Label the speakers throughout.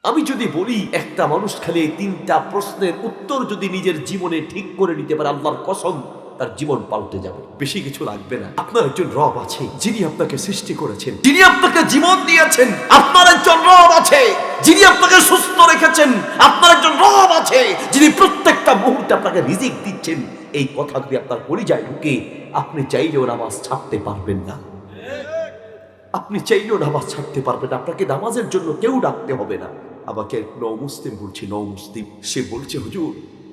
Speaker 1: আমি যদি বলি একটা মানুষ খালি এই তিনটা প্রশ্নের উত্তর যদি নিজের জীবনে ঠিক করে নিতে পারে, আল্লাহর কসম তার জীবন পাল্টে যাবে। বেশি কিছু লাগবে না। আপনার একজন রব আছে যিনি আপনাকে সৃষ্টি করেছেন, যিনি আপনাকে জীবন দিয়েছেন। আপনার একজন রব আছে যিনি আপনাকে সুস্থ রেখেছেন। আপনার একজন রব আছে যিনি প্রত্যেকটা মুহূর্তে আপনাকে রিজিক দিচ্ছেন। এই কথা যদি আপনার পরিচয় ঢুকে, আপনি চাইলেও নামাজ ছাড়তে পারবেন না। আপনি চাইলেও নামাজ ছাড়তে পারবেন না। আপনাকে নামাজের জন্য কেউ ডাকতে হবে না। আমাকে নও মুসলিম বলছি, নও মুসলিম, সে বলছে হুজুর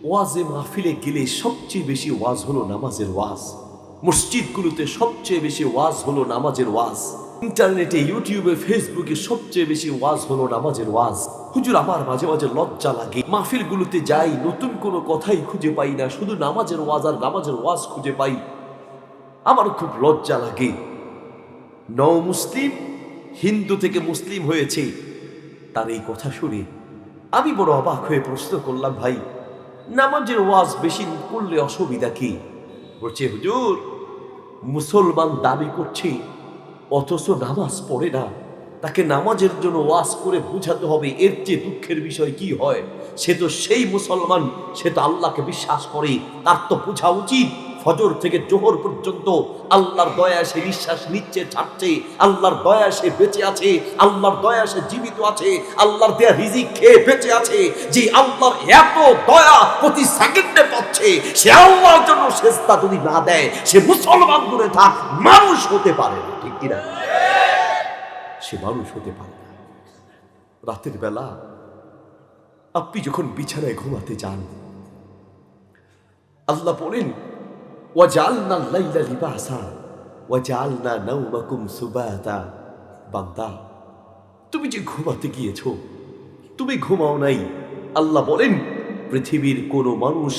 Speaker 1: ওয়াজে মাহফিলে গেলে সবচেয়ে বেশি ওয়াজ হলো নামাজের ওয়াজ, মসজিদগুলোতে সবচেয়ে বেশি ওয়াজ হলো নামাজের ওয়াজ, ইন্টারনেটে ইউটিউবে ফেসবুকে সবচেয়ে বেশি ওয়াজ হলো নামাজের ওয়াজ। হুজুর আমার মাঝে মাঝে লজ্জা লাগে, মাহফিলগুলোতে যাই নতুন কোনো কথাই খুঁজে পাই না, শুধু নামাজের ওয়াজ আর নামাজের ওয়াজ খুঁজে পাই, আমার খুব লজ্জা লাগে। নও মুসলিম হিন্দু থেকে মুসলিম হয়েছে, তার এই কথা শুনে আমি বড় অবাক হয়ে প্রশ্ন করলাম, ভাই নামাজের ওয়াজ বেশি করলে অসুবিধা কি? বলছে হুজুর মুসলমান দাবি করছে অথচ নামাজ পড়ে না, তাকে নামাজের জন্য ওয়াজ করে বুঝাতে হবে। এর চেয়ে দুঃখের বিষয় কি হয়? সে তো সেই মুসলমান, সে তো আল্লাহকে বিশ্বাস করে, তার তো বোঝা উচিত ফজর থেকে জোহর পর্যন্ত আল্লাহর দয়া সে নিঃশ্বাস নিচ্ছে ছাড়ছে, আল্লাহর দয়া সে বেঁচে আছে, আল্লাহর দয়া সে জীবিত আছে, আল্লাহর দেয়া রিজিক খেয়ে বেঁচে আছে। যে আল্লাহর এত দয়া প্রতি সেকেন্ডে পাচ্ছে, সে আল্লাহর জন্য সেজদা যদি না দেয়, সে মুসলমান দূরে থাক মানুষ হতে পারে না। ঠিক কিনা? সে মানুষ হতে পারে না। রাতের বেলা আপনি যখন বিছানায় ঘুমাতে যান, আল্লাহ বলেন ওয়াজআলনা লাইলা লিবাসা ওয়াজআলনা নাওমাকুম সুবাতা। বান্দা তুমি যে ঘুমাতে গিয়েছো, তুমি ঘুমাও নাই। আল্লাহ বলেন পৃথিবীর কোনো মানুষ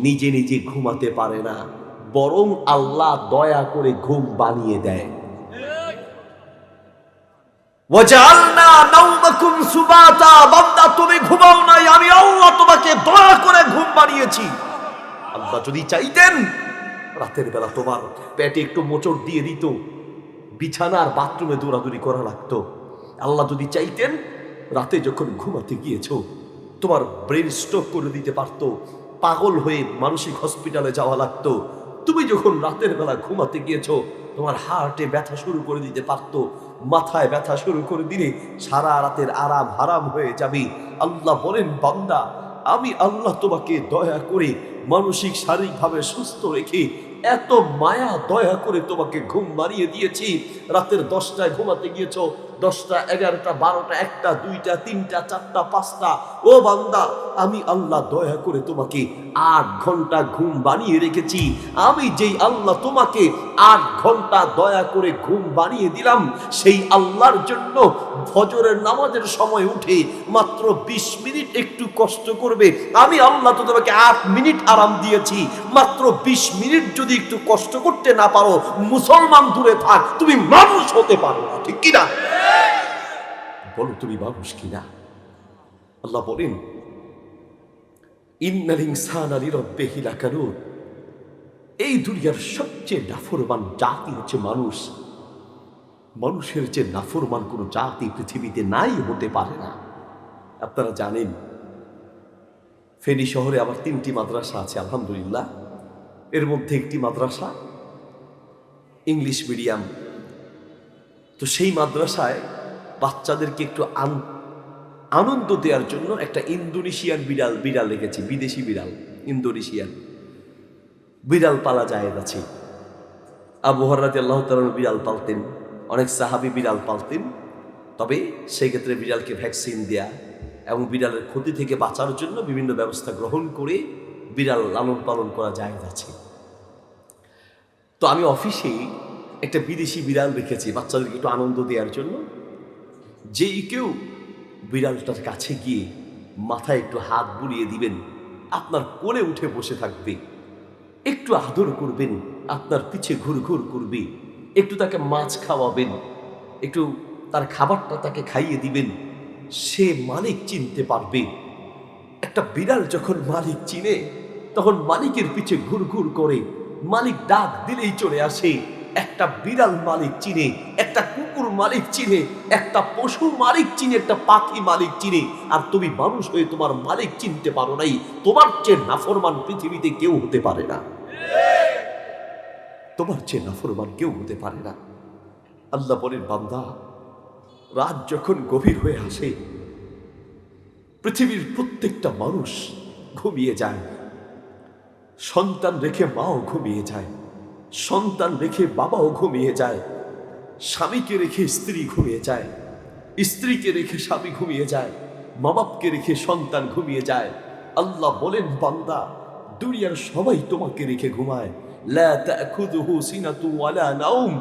Speaker 1: নিজে নিজে ঘুমাতে পারে না, বরং আল্লাহ দয়া করে ঘুম বানিয়ে দেয়। ওয়াজআলনা নাওমাকুম সুবাতা, বান্দা তুমি ঘুমাও নাই, আমি আল্লাহ তোমাকে দয়া করে ঘুম বানিয়েছি। আল্লাহ যদি চাইতেন রাতের বেলা তোমার পেটে একটু মোচড় দিয়ে দিত, বিছানার বাথরুমে দৌড়াদৌড়ি করা লাগতো। আল্লাহ যদি চাইতেন রাতে যখন ঘুমাতে গিয়েছো তোমার ব্রেন স্ট্রোক করে দিতে পারতো, পাগল হয়ে মানসিক হসপিটালে যাওয়া লাগতো। তুমি যখন রাতের বেলা ঘুমাতে গিয়েছো তোমার হার্টে ব্যথা শুরু করে দিতে পারতো, মাথায় ব্যথা শুরু করে দিলে সারা রাতের আরাম হারাম হয়ে যাবে। আল্লাহ বলেন বান্দা আমি আল্লাহ তোমাকে দয়া করে মানসিক শারীরিকভাবে সুস্থ রেখে এত মায়া দয়া করে তোমাকে ঘুম মারিয়ে দিয়েছি। রাতের 10টায় ঘুমাতে গিয়েছো, 10টা 11টা 12টা 1টা 2টা 3টা 4টা 5টা, ও বান্দা আমি আল্লাহ দয়া করে তোমাকে 8 ঘন্টা ঘুম বানিয়ে রেখেছি। আমি যেই আল্লাহ তোমাকে 8 ঘন্টা দয়া করে ঘুম বানিয়ে দিলাম, সেই আল্লাহর জন্য ফজরের নামাজের সময় উঠে মাত্র 20 মিনিট একটু কষ্ট করবে। আমি আল্লাহ তো তোমাকে 8 মিনিট আরাম দিয়েছি, মাত্র 20 মিনিট যদি একটু কষ্ট করতে না পারো, মুসলমান দূরে থাক, তুমি মানুষ হতে পারো না। ঠিক কিনা? বলো তুমি মানুষ কিনা? আল্লাহ বলেন ইন্নাল ইনসানা লিরাব্বিহি লাকানুদ, এই দুনিয়ার সবচেয়ে নাফরমান জাতি হচ্ছে মানুষ। মানুষের যে নাফরমান কোনো জাতি পৃথিবীতে নাই, হতে পারে না। আপনারা জানেন ফেনী শহরে আবার 3টি মাদ্রাসা আছে আলহামদুলিল্লাহ। এর মধ্যে একটি মাদ্রাসা ইংলিশ মিডিয়াম। তো সেই মাদ্রাসায় বাচ্চাদেরকে একটু আনন্দ দেওয়ার জন্য একটা ইন্দোনেশিয়ান বিড়াল রেখেছি, বিদেশি বিড়াল, ইন্দোনেশিয়ান বিড়াল পালা জায়েজ আছে। আবু হুরায়রা রাদিয়াল্লাহু তাআলা বিড়াল পালতেন, অনেক সাহাবী বিড়াল পালতেন। তবে সেই ক্ষেত্রে বিড়ালকে ভ্যাকসিন দেয়া এবং বিড়ালের ক্ষতি থেকে বাঁচার জন্য বিভিন্ন ব্যবস্থা গ্রহণ করে বিড়াল লালন পালন করা জায়েজ আছে। তো আমি অফিসে একটা বিদেশি বিড়াল রেখেছি বাচ্চাদেরকে একটু আনন্দ দেওয়ার জন্য। যেই কেউ বিড়ালটার কাছে গিয়ে মাথায় একটু হাত বুলিয়ে দিবেন, আপনার কোলে উঠে বসে থাকবে, একটু আদর করবেন, আপনার পিছে ঘুরঘুর করবে, একটু তাকে মাছ খাওয়াবেন, একটু তার খাবারটা তাকে খাইয়ে দিবেন, সে মালিক চিনতে পারবে। একটা বিড়াল যখন মালিক চিনে তখন মালিকের পিছে ঘুরঘুর করে, মালিক ডাক দিলেই চলে আসে। একটা বিড়াল মালিক চিনে, একটা কুকুর মালিক চিনে, একটা পশু মালিক চিনে, একটা পাখি মালিক চিনে, আর তুমি মানুষ হয়ে তোমার মালিক চিনতে পারো নাই। তোমার চেয়ে নাফরমান পৃথিবীতে কেউ হতে পারে না, তোমার চেয়ে নাফরমান কেউ হতে পারে না। আল্লাহ বলেন, বান্দা, রাত যখন গভীর হয়ে আসে, পৃথিবীর প্রত্যেকটা মানুষ ঘুমিয়ে যায়। সন্তান রেখে মাও ঘুমিয়ে যায়, সন্তান রেখে বাবাও ঘুমিয়ে যায়, স্বামীকে রেখে স্ত্রী ঘুমিয়ে যায়, স্ত্রীকে রেখে স্বামী ঘুমিয়ে যায়, মা বাপকে রেখে সন্তান ঘুমিয়ে যায়। আল্লাহ বলেন, বান্দা, দুনিয়ার সবাই তোমাকে রেখে ঘুমায়। লা তাখুযুহু সিনাতু ওয়ালা নাওম।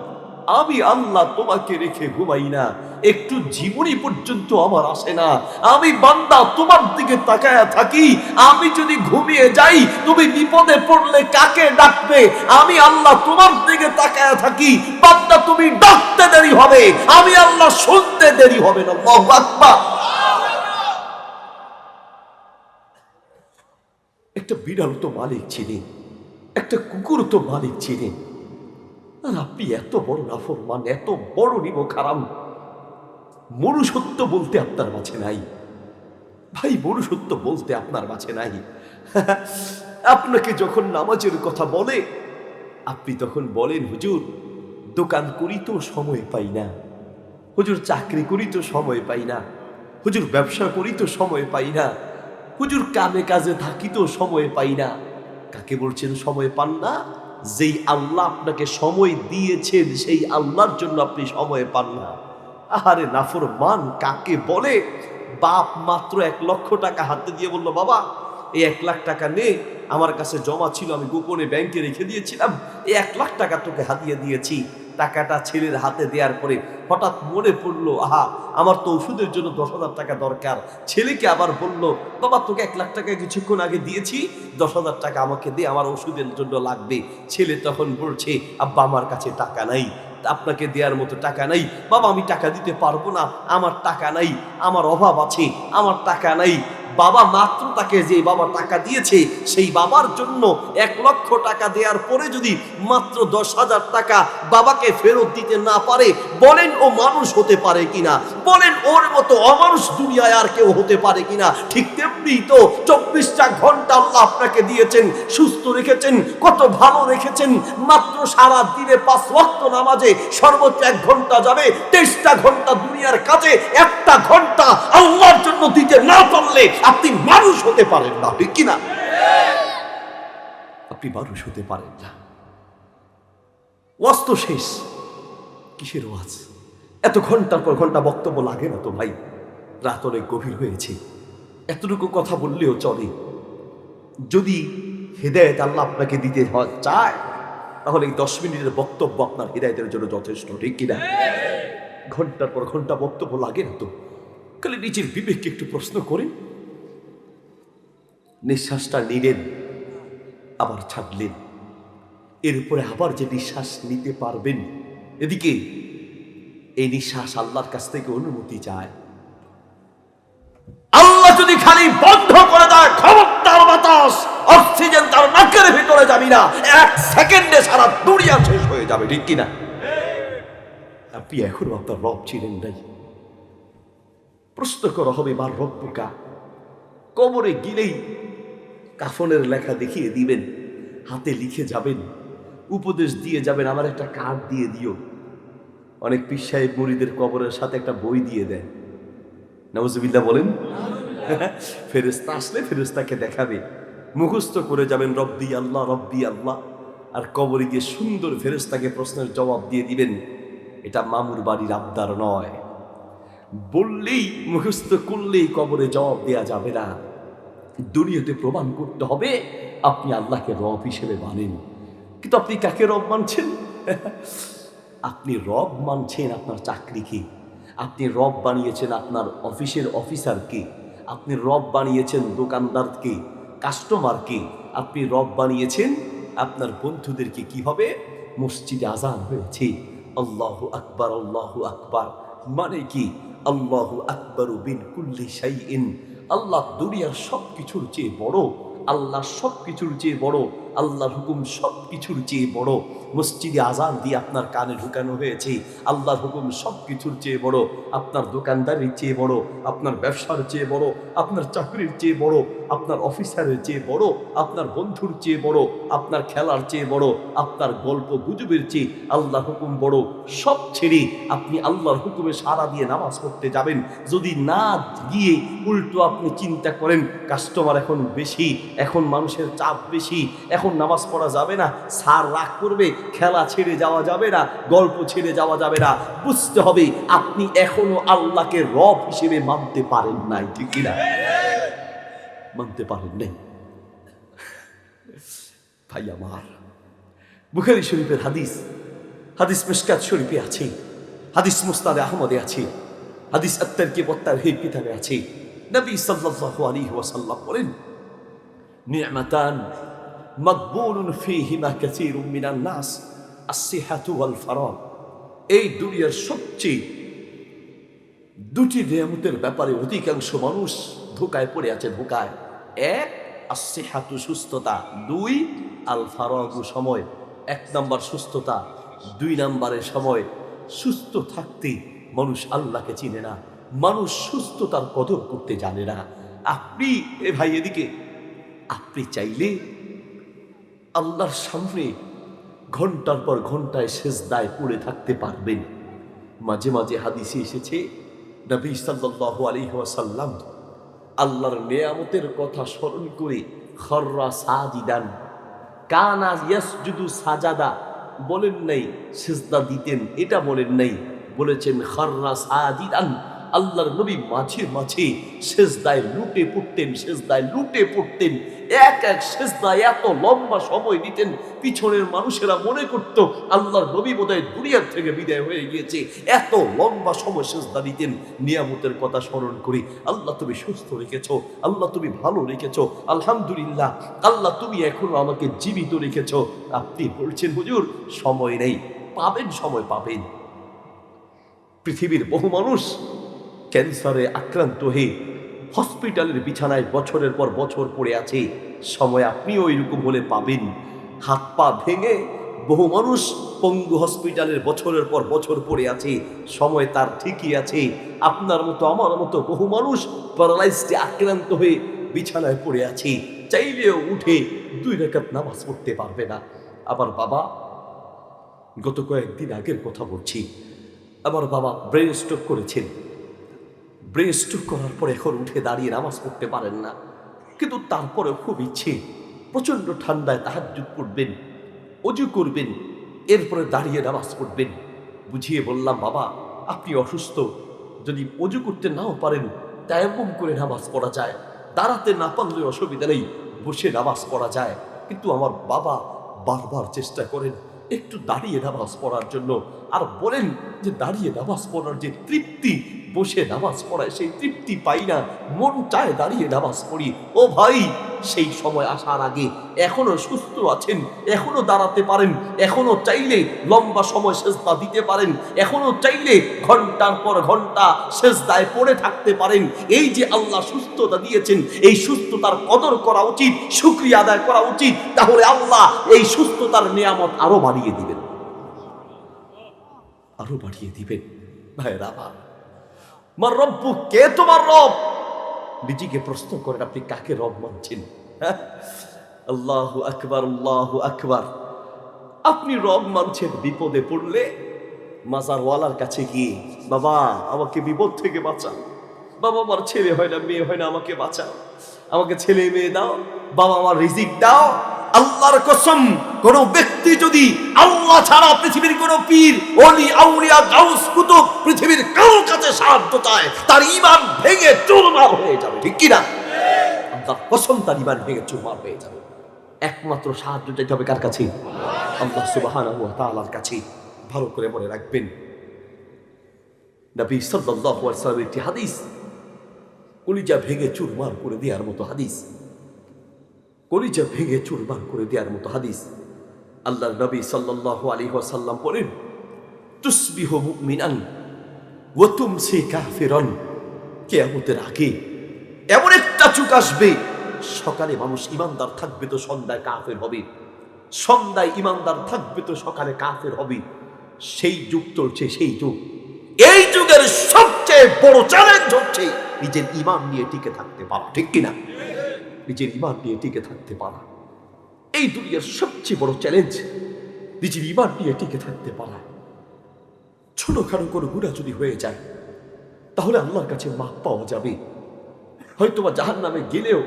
Speaker 1: আমি আল্লাহ তোমাকে রেখে ঘুমাই না, একটু জীবনী পর্যন্ত আমার আসে না। আমি বান্দা তোমার দিকে তাকায়া থাকি। আমি যদি ঘুমিয়ে যাই, তুমি বিপদে পড়লে কাকে ডাকবে? আমি আল্লাহ তোমার দিকে তাকায়া থাকি। বান্দা, তুমি ডাকতে দেরি হবে, আমি আল্লাহ শুনতে দেরি হবে না। আল্লাহু আকবার। একটা বিড়াল তো মালিক চিনে, একটা কুকুর তো মালিক চিনে, আর আপনি এত বড় নাফরমান, এত বড় নিমক-হারাম। মনুষ্যত্ব বলতে আপনার মাঝে নাই ভাই, মনুষ্যত্ব বলতে আপনার মাঝে নাই। আপনাকে যখন নামাজের কথা বলে, আপনি তখন বলেন, হুজুর দোকান করি তো সময় পাই না, হুজুর চাকরি করি তো সময় পাই না, হুজুর ব্যবসা করি তো সময় পাই না, হুজুর কামে কাজে থাকি তো সময় পাই না। কাকে বলছেন সময় পান না? যেই আল্লাহ আপনাকে সময় দিয়েছেন, সেই আল্লাহর জন্য আপনি সময় পান না। আহারে নাফরমান কাকে বলে? বাপ মাত্র 1 লক্ষ টাকা হাতে দিয়ে বলল, বাবা এই 1 লাখ টাকা নে, আমার কাছে জমা ছিল, আমি গোপনে ব্যাংকে রেখে দিয়েছিলাম, এই 1 লাখ টাকা তোকে হাতিয়ে দিয়েছি। টাকাটা ছেলের হাতে দেওয়ার পরে হঠাৎ মনে পড়লো, আহা আমার তো ওষুধের জন্য 10,000 টাকা দরকার। ছেলেকে আবার বলল, বাবা তোকে 1 লাখ টাকা কিছুক্ষণ আগে দিয়েছি, 10,000 টাকা আমাকে দে, আমার ওষুধের জন্য লাগবে। ছেলে তখন বলছে, আব্বা আমার কাছে টাকা নাই, আপনাকে দেওয়ার মতো টাকা নাই। বাবা আমি টাকা দিতে পারবো না, আমার টাকা নাই, আমার অভাব আছে, আমার টাকা নাই। বাবা মাত্র তাকে যে বাবা টাকা দিয়েছে, সেই বাবার জন্য 1 লক্ষ টাকা দেওয়ার পরে যদি মাত্র 10,000 টাকা বাবাকে ফেরত দিতে না পারে, বলেন ও মানুষ হতে পারে কিনা? বলেন ওর মতো অমানুষ দুনিয়ায় আর কেউ হতে পারে কিনা? ঠিক তেমনি তো 24টা ঘন্টা আল্লাহ আপনাকে দিয়েছেন, সুস্থ রেখেছেন, কত ভালো রেখেছেন। মাত্র সারা দিনে 5 ওয়াক্ত নামাজে সর্বোচ্চ 1 ঘন্টা যাবে, 23টা ঘন্টা দুনিয়ার কাজে 1টা ঘন্টা আল্লাহর জন্য দিতে না পারলে আপনি মানুষ হতে পারেন না, ঠিক কিনা? আপনি মানুষ হতে পারেন না। ওয়াজ তো শেষ, কিসের ওয়াজ? এত ঘন্টার পর ঘন্টা বক্তব্য লাগে না তো ভাই? রাত অনেক গভীর হয়েছে, এতটুকু কথা বললেও চলে। যদি হেদায়েত আল্লাহ আপনাকে দিতে চায়, তাহলে এই 10 মিনিটের বক্তব্য আপনার হেদায়েতের জন্য যথেষ্ট, ঠিক কিনা? ঘন্টার পর ঘন্টা বক্তব্য লাগে না তো। খালি নিজের বিবেককে একটু প্রশ্ন করেন। নিঃশ্বাসটা নিলেন, আবার ছাড়লেন, এর উপরে আবার যে নিঃশ্বাস নিতে পারবেন, এদিকে এই নিঃশ্বাস আল্লাহর কাছ থেকে অনুমতি চায়। আল্লাহ যদি খালি বন্ধ করে দেয়, খবরদার বাতাস অক্সিজেন তার নাকের ভিতরে যাবি না, 1 সেকেন্ডে সারা দুনিয়া শেষ হয়ে যাবে, ঠিক কিনা? আপনি এখনো আপনার রব ছিলেন নাই। প্রশ্ন করা হবে, মার রব্বুকা। কবরে গিলেই কাফনের লেখা দেখিয়ে দিবেন, হাতে লিখে যাবেন, উপদেশ দিয়ে যাবেন, আমার একটা কার্ড দিয়ে দিও। অনেক পীর সাহেব মুরিদের কবরের সাথে একটা বই দিয়ে দেয়, নাউজুবিল্লাহ বলেন। ফেরেশতা আসলে ফেরেশতাকে দেখাবে, মুখস্থ করে যাবেন রব্বি আল্লাহ রব্বি আল্লাহ, আর কবরে গিয়ে সুন্দর ফেরেশতাকে প্রশ্নের জবাব দিয়ে দিবেন। এটা মামুর বাড়ির আবদার নয়, বললেই মুখস্থ করলেই কবরে জবাব দেয়া যাবে না। দুনিয়াতে প্রমাণ করতে হবে আপনি আল্লাহকে রব হিসেবে মানেন। কিন্তু আপনি কাকে রব মানছেন? আপনি রব মানছেন আপনার চাকরিকে, আপনি রব বানিয়েছেন আপনার অফিসের অফিসারকে, আপনি রব বানিয়েছেন দোকানদারকে, কাস্টমারকে, আপনি রব বানিয়েছেন আপনার বন্ধুদেরকে। কি হবে? মসজিদে আজান হয়েছে, আল্লাহু আকবার আল্লাহু আকবার, মানে কি? আল্লাহু আকবারু বিন কুল্লি শাইইন। আল্লাহ দুনিয়ার সবকিছুর চেয়ে বড়, আল্লাহ সবকিছুর চেয়ে বড়। আল্লাহর হুকুম সব কিছুর চেয়ে বড়। মসজিদে আজান দিয়ে আপনার কানে ঢুকানো হয়েছে, আল্লাহর হুকুম সব কিছুর চেয়ে বড়। আপনার দোকানদারির চেয়ে বড়, আপনার ব্যবসার চেয়ে বড়, আপনার চাকরির চেয়ে বড়, আপনার অফিসারের চেয়ে বড়, আপনার বন্ধুর চেয়ে বড়, আপনার খেলার চেয়ে বড়, আপনার গল্প গুজবের চেয়ে আল্লাহর হুকুম বড়। সব ছেড়ে আপনি আল্লাহর হুকুমে সাড়া দিয়ে নামাজ পড়তে যাবেন। যদি না গিয়ে উল্টো আপনি চিন্তা করেন কাস্টমার এখন বেশি, এখন মানুষের চাপ বেশি, এখন নামাজ পড়া যাবে না, স্যার রাগ করবে, খেলা ছেড়ে যাওয়া যাবে না, গল্প ছেড়ে যাওয়া যাবে না, বুঝতে হবে আপনি এখনো আল্লাহকে রব হিসেবে মানতে পারেন নাই। ঠিক কিনা? মানতে পারেন নাই। ভাই আমার, বুখারী শরীফের হাদিস, হাদিস মিশকাত শরীফে আছে, হাদিস মুসনাদে আহমদে আছে, হাদিস আত-তারগীব ওয়াত-তারহীব কিতাবে আছে। নবী সাল্লাল্লাহু আলাইহি ওয়াসাল্লাম বলেন, নি'মাতান মাকবুলুন ফীহিমা কাসীরুম মিনান নাস, আস-সিহাতু ওয়াল ফারাগ। এই দুনিয়ার সবচেয়ে দুটি নিয়ামতের ব্যাপারে অধিকাংশ মানুষ ধোকায় পড়ে আছে। ধোকায়, এক আস-সিহাতু সুস্থতা, দুই আল ফারাগু সময়। এক নাম্বার সুস্থতা, দুই নাম্বারের সময়। সুস্থ থাকতে মানুষ আল্লাহকে চিনে না, মানুষ সুস্থতার কদর করতে জানে না। আপনি এ ভাই এদিকে, আপনি চাইলে আল্লাহর সামনে ঘন্টার পর ঘন্টায় সেজদায় পড়ে থাকতে পারবেন। মাঝে মাঝে হাদিসে এসেছে নবী সাল্লাল্লাহু আলাইহি ওয়াসাল্লাম আল্লাহর নিয়ামতের কথা স্মরণ করে খররা সাজিদান, কানা ইয়াসজুদু সাজাদা বলেন নাই, সিজদা দিতেন এটা বলেন নাই, বলেছেন খররা সাজিদান। আল্লাহর নবী মাঝে মাঝে সিজদায় লুটে পড়তেন, সিজদায় লুটে পড়তেন। এক এক সিজদায় এত লম্বা সময় দিতেন, পিছনের মানুষেরা মনে করত আল্লাহর নবী বোধহয় দুনিয়ার থেকে বিদায় হয়ে গিয়েছে। এত লম্বা সময় সিজদা দিতেন। নিয়ামতের কথা স্মরণ করি, আল্লাহ তুমি সুস্থ রেখেছো, আল্লাহ তুমি ভালো রেখেছো, আলহামদুলিল্লাহ, আল্লাহ তুমি এখনো আমাকে জীবিত রেখেছো। আপনি বলছেন হুজুর সময় নেই, পাবেন, সময় পাবেন। পৃথিবীর বহু মানুষ ক্যান্সারে আক্রান্ত হয়ে হসপিটালের বিছানায় বছরের পর বছর পড়ে আছে। সময় আপনিও ওইরকম হলে পাবেন। হাত পা ভেঙে বহু মানুষ পঙ্গু হসপিটালের বছরের পর বছর পড়ে আছে। সময় তার ঠিকই আছে। আপনার মতো আমার মতো বহু মানুষ প্যারালাইজডে আক্রান্ত হয়ে বিছানায় পড়ে আছে, চাইলেও উঠে 2 রাকাত নামাজ পড়তে পারবে না। আবার বাবা, গত কয়েকদিন আগের কথা বলছি, আমার বাবা ব্রেন স্ট্রোক করেছেন। ব্রেন স্ট্রোক করার পর এখন উঠে দাঁড়িয়ে নামাজ পড়তে পারেন না, কিন্তু তারপরেও খুব ইচ্ছে প্রচণ্ড ঠান্ডায় তাহাজ্জুদ পড়বেন, অজু করবেন, এরপরে দাঁড়িয়ে নামাজ পড়বেন। বুঝিয়ে বললাম, বাবা আপনি অসুস্থ, যদি অজু করতে নাও পারেন তায়াম্মুম করে নামাজ পড়া যায়, দাঁড়াতে না পারলে অসুবিধা নেই, বসে নামাজ পড়া যায়। কিন্তু আমার বাবা বারবার চেষ্টা করেন একটু দাঁড়িয়ে নামাজ পড়ার জন্য, আর বলেন যে দাঁড়িয়ে নামাজ পড়ার যে তৃপ্তি বসে নামাজ পড়ায় সেই তৃপ্তি পাই না, মন চায় দাঁড়িয়ে নামাজ পড়ি। ও ভাই, সেই সময় আসার আগে এখনো সুস্থ আছেন, এখনো দাঁড়াতে পারেন, এখনো চাইলে লম্বা সময় সেজদা দিতে পারেন, এখনো চাইলে ঘন্টার পর ঘন্টা সেজদায় পড়ে থাকতে পারেন। এই যে আল্লাহ সুস্থতা দিয়েছেন, এই সুস্থতার কদর করা উচিত, শুকরিয়া আদায় করা উচিত। তাহলে আল্লাহ এই সুস্থতার নিয়ামত আরো বাড়িয়ে দিবেন, আরো বাড়িয়ে দিবেন। ভাইরা আমার, মার রব্বু, কে তোমার রব? নিজেকে প্রশ্ন করেন, আপনি কাকে রব মানছেন? আল্লাহু আকবার, আল্লাহু আকবার। আপনি রব মানছেন বিপদে পড়লে মাজারওয়ালার কাছে গিয়ে, বাবা আমাকে বিপদ থেকে বাঁচাও, বাবা আমার ছেলে হয় না, মেয়ে হয় না, আমাকে বাঁচাও, আমাকে ছেলে মেয়ে দাও, বাবা আমার রিজিক দাও। আল্লাহর কসম, কোন ব্যক্তি যদি আল্লাহ ছাড়া পৃথিবীর কোন পীর, ওলি, আউলিয়া, গাউস, কুতুব পৃথিবীর কারোর কাছে সাহায্য চায়, তার ঈমান ভেঙে চুরমার হয়ে যাবে। ঠিক কি না? আল্লাহর কসম, তার ঈমান ভেঙে চুরমার হয়ে যাবে। একমাত্র সাহায্য চাইতে হবে কার কাছে? আল্লাহ সুবহানাহু ওয়া তাআলার কাছে। ভালো করে মনে রাখবেন, নবী সাল্লাল্লাহু আলাইহি ওয়াসাল্লামের একটি হাদিস, কলিজা ভেঙে চুরমার করে দেওয়ার মতো হাদিস, কলিজা ভেঙে চুরমার করে দেওয়ার মতো হাদিস। আল্লাহর নবী সাল্লাল্লাহু আলাইহি ওয়াসাল্লাম বলেন, তুসবিহু মুমিনান ওয়া তুমসি কাফিরান। কিয়ামতের আগে এমন একটা যুগ আসবে, সকালে মানুষ ইমানদার থাকবে তো সন্ধ্যায় কাফের হবে। সন্ধ্যায় ইমানদার থাকবে তো সকালে কাফের হবে। সেই যুগ চলছে, সেই যুগ। এই যুগের সবচেয়ে বড় চ্যালেঞ্জ হচ্ছে নিজের ঈমান নিয়ে টিকে থাকতে পারা, ঠিক কিনা? নিজের ঈমান নিয়ে টিকে থাকতে পারা এই দুনিয়ার সবচেয়ে বড় চ্যালেঞ্জ, নিজের ঈমান নিয়ে টিকে থাকতে পারা। ছোটখাটো কোনো গুনাহ যদি হয়ে যায় তাহলে আল্লাহর কাছে মাফ পাওয়া যাবে। হয়তোবা জাহান্নামে গেলেও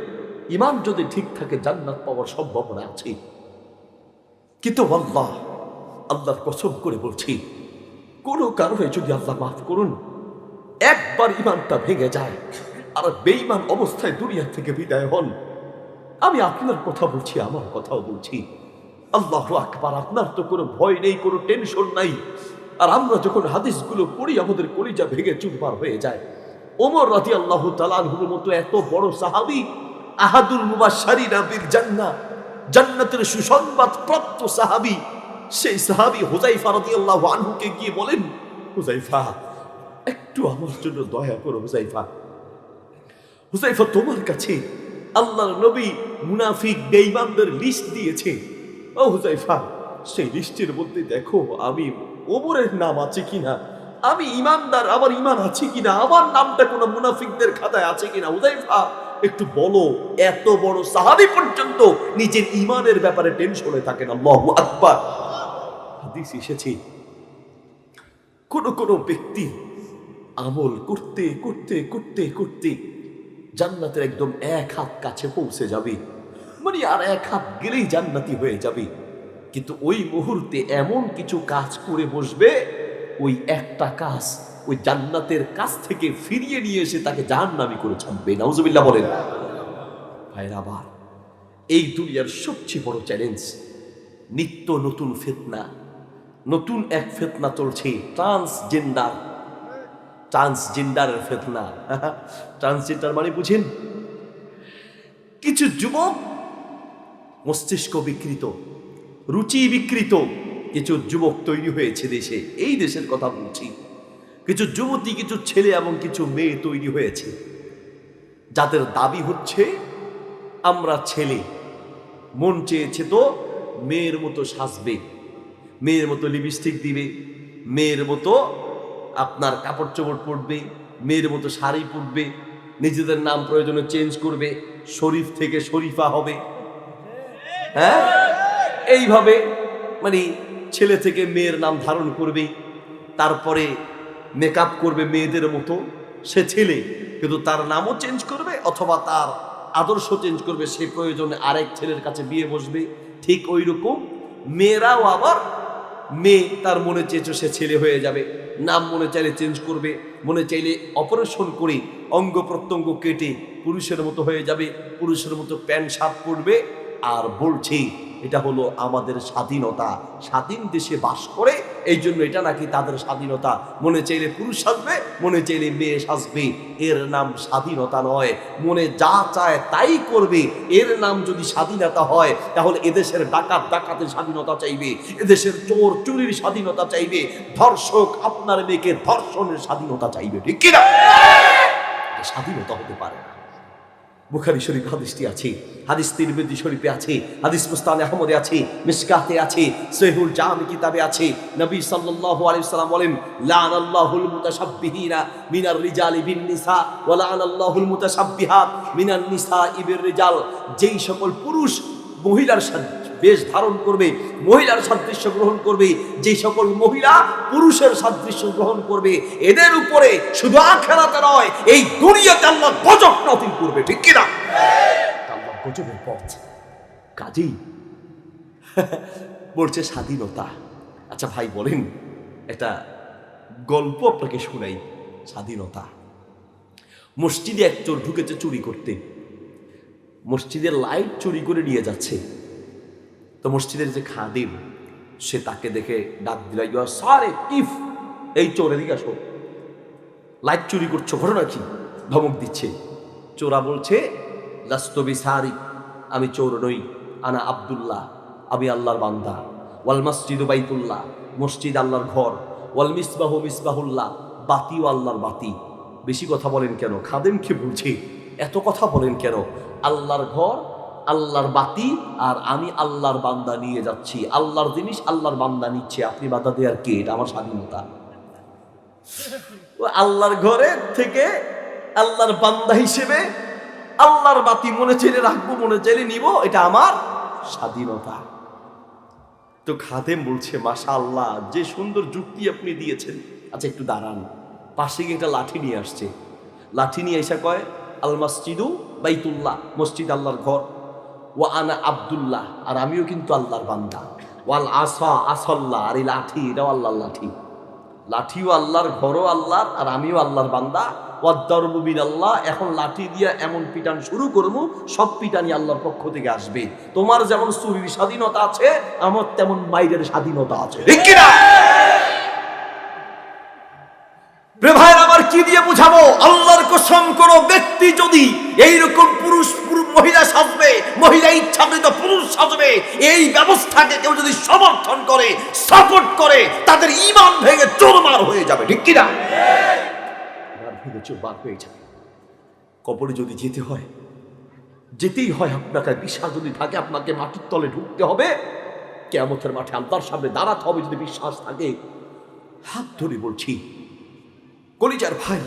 Speaker 1: ঈমান যদি ঠিক থাকে জান্নাত পাওয়ার সম্ভাবনা আছে। কিন্তু আল্লাহর কসম করে বলছি, কোনো কারণে যদি আল্লাহ মাফ করুন, একবার ঈমানটা ভেঙে যায় আর বেঈমান অবস্থায় দুনিয়া থেকে বিদায় হন, আমি আপনার কথা বলছি, আমার কথাও বলছি, আল্লাহু আকবার, আপনার তো কোনো ভয় নেই, কোনো টেনশন নাই। আর আমরা যখন হাদিসগুলো পড়ি আমাদের কলিজা ভেঙে চুরমার হয়ে যায়। ওমর রাদিয়াল্লাহু তাআলা আনহুর মতো এত বড় সাহাবী, আহাদুল মুবাশশিরিনা বিল জান্নাহ, জান্নাতের সুসংবাদ প্রাপ্ত সাহাবী, সেই সাহাবী হুযায়ফা রাদিয়াল্লাহু আনহুকে গিয়ে বলেন, হুযায়ফা একটু আমার জন্য দয়া করো। হুযায়ফা তোমার কাছে আল্লাহর নবী মুনাফিক বেঈমানদের লিস্ট দিয়েছে। ও হুযায়ফা, সেই লিস্টের মধ্যে দেখো আমি ওমরের নাম আছে কিনা, আমি ইমানদার, আমার ঈমান আছে কিনা, আমার নামটা কোনো মুনাফিকদের খাতায় আছে কিনা। হুযায়ফা একটু বলো। এত বড় সাহাবী পর্যন্ত নিজের ঈমানের ব্যাপারে টেনশনে থাকেন। আল্লাহু আকবার। হাদিস এসেছে কোন ব্যক্তি আমল করতে করতে করতে করতে জান্নাতের একদম এক হাত কাছে পৌঁছে যাবে, মানে আর এক হাত গেলেই জান্নাতি হয়ে যাবে। কিন্তু ওই মুহূর্তে এমন কিছু কাজ করে বসবে, ওই একটা কাজ ওই জান্নাতের কাছ থেকে ফিরিয়ে নিয়ে এসে তাকে জাহান্নামী করে ছাড়বে। নাউজুবিল্লাহ বলেন। ভাইরা আমার, এই দুনিয়ার সবচেয়ে বড় চ্যালেঞ্জ, নিত্য নতুন ফিতনা। নতুন এক ফিতনা চলছে, ট্রান্সজেন্ডারের ফিতনা। ট্রান্সজেন্ডার মানে বুঝেন? কিছু যুবক মস্তিষ্ক বিকৃত, রুচি বিকৃত কিছু যুবক তৈরি হয়েছে দেশে, এই দেশের কথা বলছি। কিছু যুবতী, কিছু ছেলে এবং কিছু মেয়ে তৈরি হয়েছে, যাদের দাবি হচ্ছে আমরা ছেলে, মন চেয়েছে তো মেয়ের মতো সাজবে, মেয়ের মতো লিপস্টিক দিবে, মেয়ের মতো আপনার কাপড় চোপড় পরবে, মেয়ের মতো শাড়ি পরবে, নিজেদের নাম প্রয়োজনে চেঞ্জ করবে, শরীফ থেকে শরীফা হবে। হ্যাঁ, এইভাবে মানে ছেলে থেকে মেয়ের নাম ধারণ করবে, তারপরে মেকআপ করবে মেয়েদের মতো। সে ছেলে কিন্তু তার নামও চেঞ্জ করবে, অথবা তার আদর্শ চেঞ্জ করবে, সে প্রয়োজনে আরেক ছেলের কাছে বিয়ে বসবে। ঠিক ওই রকম মেয়েরাও আবার মেয়ে তার মনে চেয়েছে সে ছেলে হয়ে যাবে, নাম মনে চাইলে চেঞ্জ করবে, মনে চাইলে অপারেশন করে অঙ্গ প্রত্যঙ্গ কেটে পুরুষের মতো হয়ে যাবে, পুরুষের মতো প্যান্ট শার্ট পরবে। আর বলছি এটা হলো আমাদের স্বাধীনতা, স্বাধীন দেশে বাস করে, এই জন্য এটা নাকি তাদের স্বাধীনতা। মনে চাইলে পুরুষ সাজবে, মনে চাইলে মেয়ে সাজবে, এর নাম স্বাধীনতা নয়। মনে যা চায় তাই করবে, এর নাম যদি স্বাধীনতা হয় তাহলে এদেশের ডাকাতের স্বাধীনতা চাইবে, এদেশের চোর চুরির স্বাধীনতা চাইবে, ধর্ষক আপনার মেয়েকে ধর্ষণের স্বাধীনতা চাইবে, ঠিক কিনা? স্বাধীনতা হতে পারে না। বুখারী শরীফ হাদিসটি আছে, হাদিস তিরমিজি শরীফে আছে, হাদিস মুস্তাদ আহমদে আছে, মিশকাতে আছে, সহিহুল জামি কিতাবে আছে। নবী সাল্লাল্লাহু আলাইহি ওয়াসাল্লাম বলেন, লানাল্লাহুল মুতাশাব্বিহিনা মিনার রিজালি বিন নিসা ওয়া লানাল্লাহুল মুতাশাব্বিহাত মিনান নিসাই বির রিজাল। যেই সকল পুরুষ মহিলার বেশ ধারণ করবে, মহিলার সাদৃশ্য গ্রহণ করবে, যে সকল মহিলা পুরুষের সাদৃশ্য গ্রহণ করবে, এদের উপরে শুধু আখিরাতে নয় এই দুনিয়াতে আল্লাহ গজব নাযিল করবে, ঠিক কিনা? আল্লাহ গজবের পথ। কাজেই বলছে স্বাধীনতা। আচ্ছা ভাই বলেন, একটা গল্প আপনাকে শোনাই। স্বাধীনতা। মসজিদে এক চোর ঢুকেছে চুরি করতে, মসজিদের লাইট চুরি করে নিয়ে যাচ্ছে। তো মসজিদের যে খাদিম, সে তাকে দেখে ডাক দিল, ইউ আর সরি কিফ, এই চোর এদিকে আসো, লাইট চুরি করছো, ঘটনা কি? ধমক দিচ্ছে। চোরা বলছে, লাস্তু বিসারি, আমি চোর নই, আনা আব্দুল্লাহ, আমি আল্লাহর বান্দা, ওয়াল মসজিদু বাইতুল্লাহ, মসজিদ আল্লাহর ঘর, ওয়াল মিসবাহু মিসবাহুল্লাহ, বাতিও আল্লাহর বাতি। বেশি কথা বলেন কেন? খাদেমকে বলছে এত কথা বলেন কেন? আল্লাহর ঘর আল্লাহর বাতি আর আমি আল্লাহর বান্দা নিয়ে যাচ্ছি, আল্লাহর জিনিস আল্লাহর বান্দা নিচ্ছে, আপনি বাধা দেওয়ার কে? এটা আমার স্বাধীনতা। আল্লাহর ঘরে থেকে আল্লাহর বান্দা হিসেবে আল্লাহর বাতি মনে চাইলে রাখবো, মনে চাইলে নিব, এটা আমার স্বাধীনতা। তো খাদেম বলছে, মাশাআল্লাহ, যে সুন্দর যুক্তি আপনি দিয়েছেন। আচ্ছা একটু দাঁড়ান। পাশে গিয়ে একটা লাঠি নিয়ে আসছে, লাঠি নিয়ে এসে কয়, আল মসজিদু বাইতুল্লাহ, মসজিদ আল্লাহর ঘর, ওয়া আনা আব্দুল্লাহ, আর আমিও কিন্তু আল্লাহর বান্দা, ওয়াল আসা আসাল্লাহ, আর এই লাঠি এটাও আল্লাহর লাঠি, লাঠিও আল্লাহর, ঘরও আল্লাহর, আর আমিও আল্লাহর বান্দা। ওয়াদ-দারবু বিনাল্লাহ, এখন লাঠি দিয়া এমন পিটান শুরু করবো, সব পিটানি আল্লাহর পক্ষ থেকে আসবে। তোমার যেমন চুরির স্বাধীনতা আছে, আমার তেমন মাইরের স্বাধীনতা আছে, ঠিক কি না? রে ভাই আমার, কি দিয়ে বুঝাবো? আল্লাহর কসম, কোন ব্যক্তি যদি এইরকম পুরুষ মহিলা সাজবে, মহিলা ইচ্ছাকৃত পুরুষ সাজবে, এই ব্যবস্থাকে কেউ যদি সমর্থন করে, সাপোর্ট করে, তাদের ঈমান ভেঙে চুরমার হয়ে যাবে, ঠিক কি না? ভেঙে চুরমার হয়ে যাবে। কবরে যদি যেতে হয়, যেতেই হয় আপনাকে, বিশ্বাস যদি থাকে আপনাকে মাটির তলে ঢুকতে হবে, কিয়ামতের মাঠে আল্লাহর সামনে দাঁড়াতে হবে যদি বিশ্বাস থাকে। হাত ধরে বলছি, কলিজার ভাই,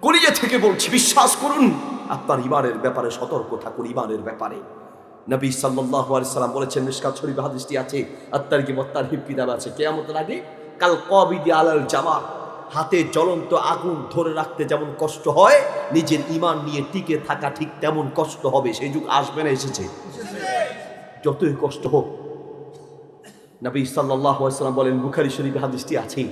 Speaker 1: কলিজা থেকে বলছি, বিশ্বাস করুন, আপনার ঈমানের ব্যাপারে সতর্ক থাকুন। ঈমানের ব্যাপারে নবী সাল্লাল্লাহু আলাইহি সাল্লাম বলেছেন, মিশকাত শরীফে হাদিসটি আছে, আত-তারগিব ওয়াত-তারহিব কিতাবে আছে, কিয়ামতের আগে কাল কাবিদি আলাল জামার, হাতে জ্বলন্ত আগুন ধরে রাখতে যেমন কষ্ট হয়, নিজের ঈমান নিয়ে টিকে থাকা ঠিক তেমন কষ্ট হবে। সেই যুগ আসবে না, এসেছে। যতই কষ্ট হোক, নবী সাল্লাল্লাহু আলাইহি সাল্লাম বলেন, বুখারী শরীফে হাদিসটি আছে,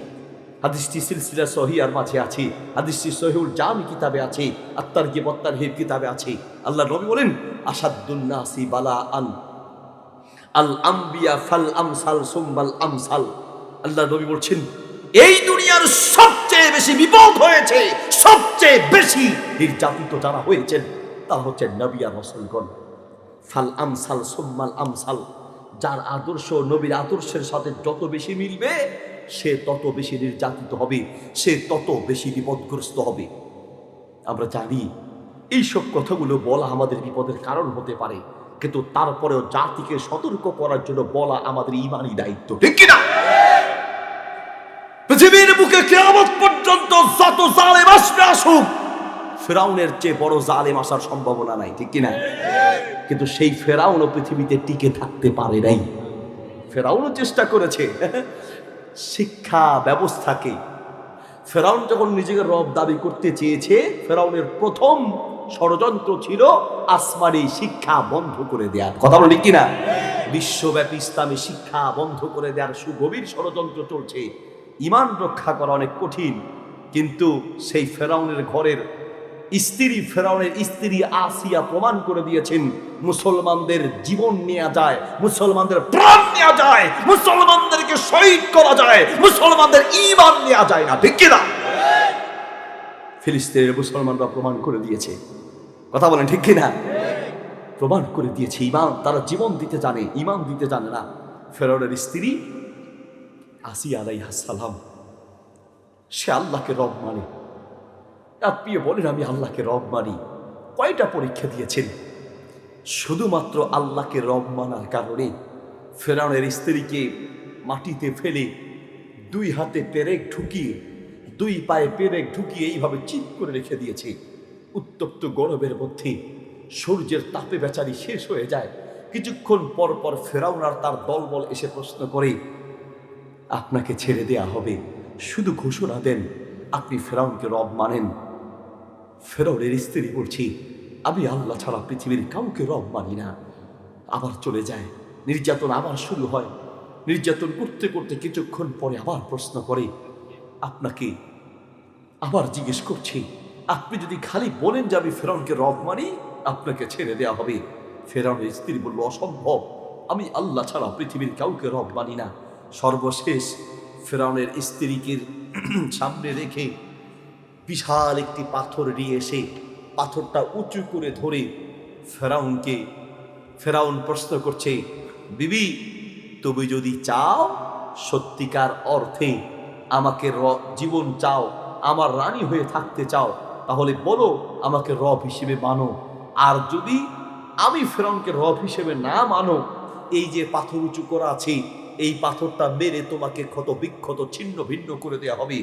Speaker 1: হাদিসটি সিলসিলা সহিহার মাঝে আছে, হাদিসটি সহিহুল জামি কিতাবে আছে, আত-তারগিব ওয়াত-তারহিব কিতাবে আছে। আল্লাহর নবী বলেন, আসাদুন নাসি বালাআন আল আম্বিয়া ফাল আমসাল সুম্মাল আমসাল। আল্লাহর নবী বলছেন, এই দুনিয়ার সবচেয়ে বেশি বিপদ হয়েছে, সবচেয়ে বেশি নির্যাতিত যারা হয়েছেন তারা হচ্ছে নবী আর রাসূলগণ। ফাল আমসাল সুম্মাল আমসাল, যার আদর্শ নবীর আদর্শের সাথে যত বেশি মিলবে, সে তত বেশি নির্যাতিত হবে, সে তত বেশি বিপদগ্রস্ত হবে। আমরা জানি এইসব কথাগুলো বলা আমাদের বিপদের কারণ হতে পারে, কিন্তু তারপরেও জাতিকে সতর্ক করার জন্য বলা আমাদের ঈমানি দায়িত্ব, ঠিক কিনা? পৃথিবীর বুকে কিয়ামত পর্যন্ত যত জালেম আসবে আসুক, ফেরাউনের চেয়ে বড় জালেম আসার সম্ভাবনা নাই, ঠিক কিনা? কিন্তু সেই ফেরাউনও পৃথিবীতে টিকে থাকতে পারে নাই। ফেরাউনও চেষ্টা করেছে শিক্ষা ব্যবস্থাকে। ফেরাউন যখন নিজেকে রব দাবি করতে চেয়েছে, ফেরাউনের প্রথম ষড়যন্ত্র ছিল আসমানি শিক্ষা বন্ধ করে দেওয়ার। কথা বলি কিনা? বিশ্বব্যাপী ইসলামী শিক্ষা বন্ধ করে দেওয়ার সুগভীর ষড়যন্ত্র চলছে। ঈমান রক্ষা করা অনেক কঠিন, কিন্তু সেই ফেরাউনের ঘরের স্ত্রী, ফেরাউনের স্ত্রী আসিয়া প্রমাণ করে দিয়েছেন, মুসলমানদের জীবন নেওয়া যায়, মুসলমানদের প্রাণ নেওয়া যায়, মুসলমানদেরকে শহীদ করা যায়, মুসলমানদের ঈমান নেওয়া যায় না, ঠিক কিনা? ফিলিস্তিনের মুসলমানরা প্রমাণ করে দিয়েছে। কথা বলেন, ঠিক কিনা? প্রমাণ করে দিয়েছে ঈমান, তারা জীবন দিতে জানে, ঈমান দিতে জানে না। ফেরাউনের স্ত্রী আসিয়া আলাইহিস সালাম, সে আল্লাহকে রব মানে। আপনি বলেন, আমি আল্লাহকে রব মানি। কয়টা পরীক্ষা দিয়েছেন? শুধুমাত্র আল্লাহকে রব মানার কারণে ফেরাউনের স্ত্রীকে মাটিতে ফেলে দুই হাতে পেরেক ঢুকিয়ে, দুই পায়ে পেরেক ঢুকিয়ে এইভাবে চিৎ করে রেখে দিয়েছে। উত্তপ্ত গরমের মধ্যে সূর্যের তাপে বেচারি শেষ হয়ে যায়। কিছুক্ষণ পর পর ফেরাউন আর তার দলবল এসে প্রশ্ন করে, আপনাকে ছেড়ে দেয়া হবে, শুধু ঘোষণা দেন আপনি ফেরাউনকে রব মানেন। ফেরাউনের স্ত্রী বলছি, আমি আল্লাহ ছাড়া পৃথিবীর কাউকে রব মানি না। আবার চলে যায়, নির্যাতন আবার শুরু হয়। নির্যাতন করতে করতে কিছুক্ষণ পরে আবার প্রশ্ন করে, আপনাকে আবার জিজ্ঞেস করছি, আপনি যদি খালি বলেন যে আমি ফেরাউনকে রব মানি, আপনাকে ছেড়ে দেয়া হবে। ফেরাউনের স্ত্রী বলল, অসম্ভব, আমি আল্লাহ ছাড়া পৃথিবীর কাউকে রব মানি না। সর্বশেষ ফেরাউনের স্ত্রীকে সামনে রেখে বিশাল একটি পাথর নিয়ে এসে পাথরটা উঁচু করে ধরে ফেরাউন প্রশ্ন করছে, বিবি, তুমি যদি চাও সত্যিকার অর্থে আমাকে জীবন চাও, আমার রানী হয়ে থাকতে চাও, তাহলে বলো আমাকে রব হিসেবে মানো। আর যদি আমি ফেরাউনকে রব হিসেবে না মানো, এই যে পাথর উঁচু করা আছে এই পাথরটা মেরে তোমাকে ক্ষত বিক্ষত ছিন্ন ভিন্ন করে দেওয়া হবে,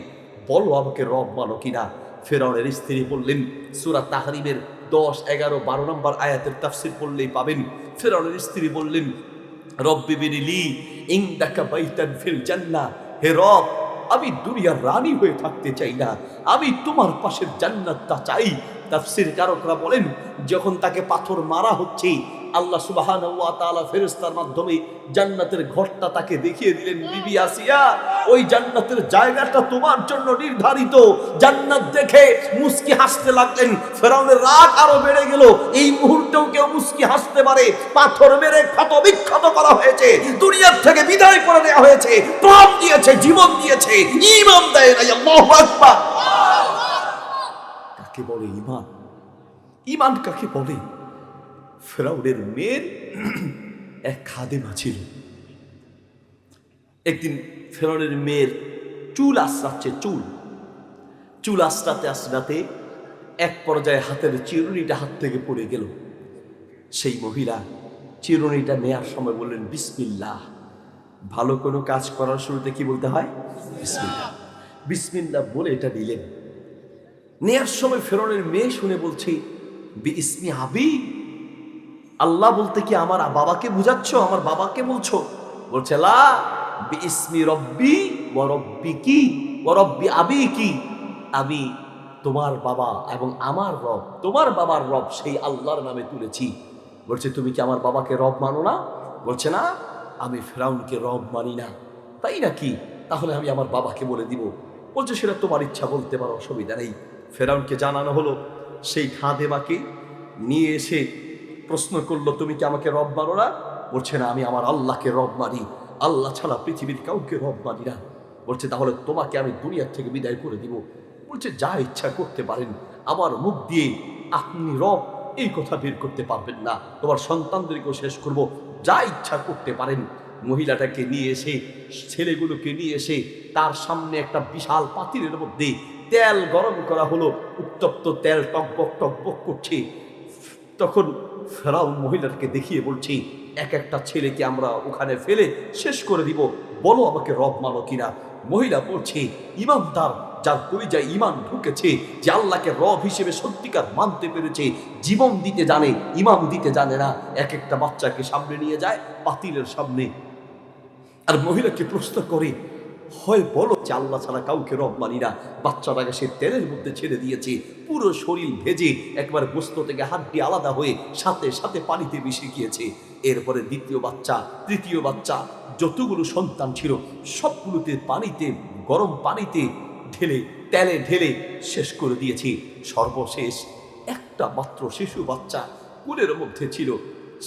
Speaker 1: বলো আমাকে রব মানো কিনা। ফেরাউনের স্ত্রী বললেন, সূরা তাহরিমের 10, 11, 12 নম্বর আয়াতের তাফসীর পড়লেই পাবেন। ফেরাউনের স্ত্রী বললেন, রব্বি বিনিলি ইনদাকা বাইতান ফিল জান্নাহ, হে রব আমি দুনিয়ার রানী হয়ে থাকতে চাই না, আমি তোমার পাশের জান্নাতটা চাই। তাফসীর কারকরা বলেন, যখন তাকে পাথর মারা হচ্ছে আল্লাহ সুবহানাহু ওয়া তাআলা ফেরেশতার মাধ্যমে জান্নাতের ঘরটা তাকে দেখিয়ে দিলেন, বিবি আসিয়া ওই জান্নাতের জায়গাটা তোমার জন্য নির্ধারিত। জান্নাত দেখে মুস্কি হাসতে লাগলেন। ফেরাউনের রাগ আরো বেড়ে গেল, এই মুহূর্তেও কেউ মুস্কি হাসতে পারে? পাথর মেরে ক্ষত বিক্ষত করা হয়েছে, দুনিয়ার থেকে বিদায় করে দেওয়া হয়েছে, প্রাণ দিয়েছে, জীবন দিয়েছে, ঈমান দেয় না। আল্লাহু আকবার। কাকে বলে ঈমান? ঈমান কাকে বলে? ফেরাউনের মেয়ের এক খাদেমা ছিল। একদিন ফেরাউনের মেয়ের চুল আশ্রাচ্ছে, চুল আশ্রাতে আশ্রাতে এক পর্যায়ে হাতের চিরুনিটা হাত থেকে পড়ে গেল। সেই মহিলা চিরুনিটা নেয়ার সময় বললেন বিসমিল্লাহ। ভালো কোনো কাজ করার শুরুতে কি বলতে হয়? বিসমিল্লাহ। বিসমিল্লাহ বলে এটা দিলেন। নেয়ার সময় ফেরাউনের মেয়ে শুনে বলছে, বিইসমি আবি, আল্লাহ বলতে কি আমার বাবাকে বুঝাচ্ছ? আমার বাবাকে বলছো? বলছে লা বিইসমি রব্বি ওয়া রব্বিকি ওয়া রব্বি আবিকি, আমি তোমার বাবা এবং আমার রব, তোমার বাবার রব সেই আল্লাহর নামে তুলেছি। বলছে তুমি কি আমার বাবাকে রব মানো না? বলছে না, আমি ফেরাউনকে রব মানি না। তাই নাকি? তাহলে আমি আমার বাবাকে বলে দিব। বলছে সেটা তোমার ইচ্ছা, বলতে পারো, অসুবিধা নেই। ফেরাউনকে জানানো হলো। সেই খাদেমাকে নিয়ে এসে প্রশ্ন করলো, তুমি কি আমাকে রব মানো না? বলছে না, আমি আমার আল্লাহকে রব মানি, আল্লাহ ছাড়া পৃথিবীর কাউকে রব মানি না। বলছে তাহলে তোমাকে আমি দুনিয়ার থেকে বিদায় করে দিব। বলছে যা ইচ্ছা করতে পারেন, আমার মুখ দিয়ে আপনি রব এই কথা বের করতে পারবেন না, তোমার সন্তানদেরকেও শেষ করব, যা ইচ্ছা করতে পারেন। মহিলাটাকে নিয়ে এসে, ছেলেগুলোকে নিয়ে এসে তার সামনে একটা বিশাল পাতিলের মধ্যে তেল গরম করা হলো। উত্তপ্ত তেল টকবক টকবক করছে। তখন ফেরাউন মহিলাটাকে দেখিয়ে বলছি, এক একটা ছেলেকে আমরা ওখানে ফেলে শেষ করে দিব, বলো আমাকে রব মানো কিনা। মহিলা বলছে, ইমানদার যার কলিজায় ঈমান ঢুকেছে, যে আল্লাহকে রব হিসেবে সত্যিকার মানতে পেরেছে, জীবন দিতে জানে, ঈমান দিতে জানে না, এক একটা বাচ্চাকে সামনে নিয়ে যায় পাতিলের সামনে, আর মহিলাকে প্রশ্ন করে, হয় বলো যে আল্লাহ ছাড়া কাউকে রব মানি না। বাচ্চাটাকে সে তেলের মধ্যে ছেড়ে দিয়েছে, পুরো শরীর ভেজে একবার গোস্ত থেকে হাড্ডি আলাদা হয়ে সাথে সাথে পানিতে মিশে গিয়েছে। এরপরে দ্বিতীয় বাচ্চা, তৃতীয় বাচ্চা, যতগুলো সন্তান ছিল সবগুলোতে পানিতে, গরম পানিতে ঢেলে, তেলে ঢেলে শেষ করে দিয়েছি। সর্বশেষ একটা মাত্র শিশু বাচ্চা কুলের মধ্যে ছিল।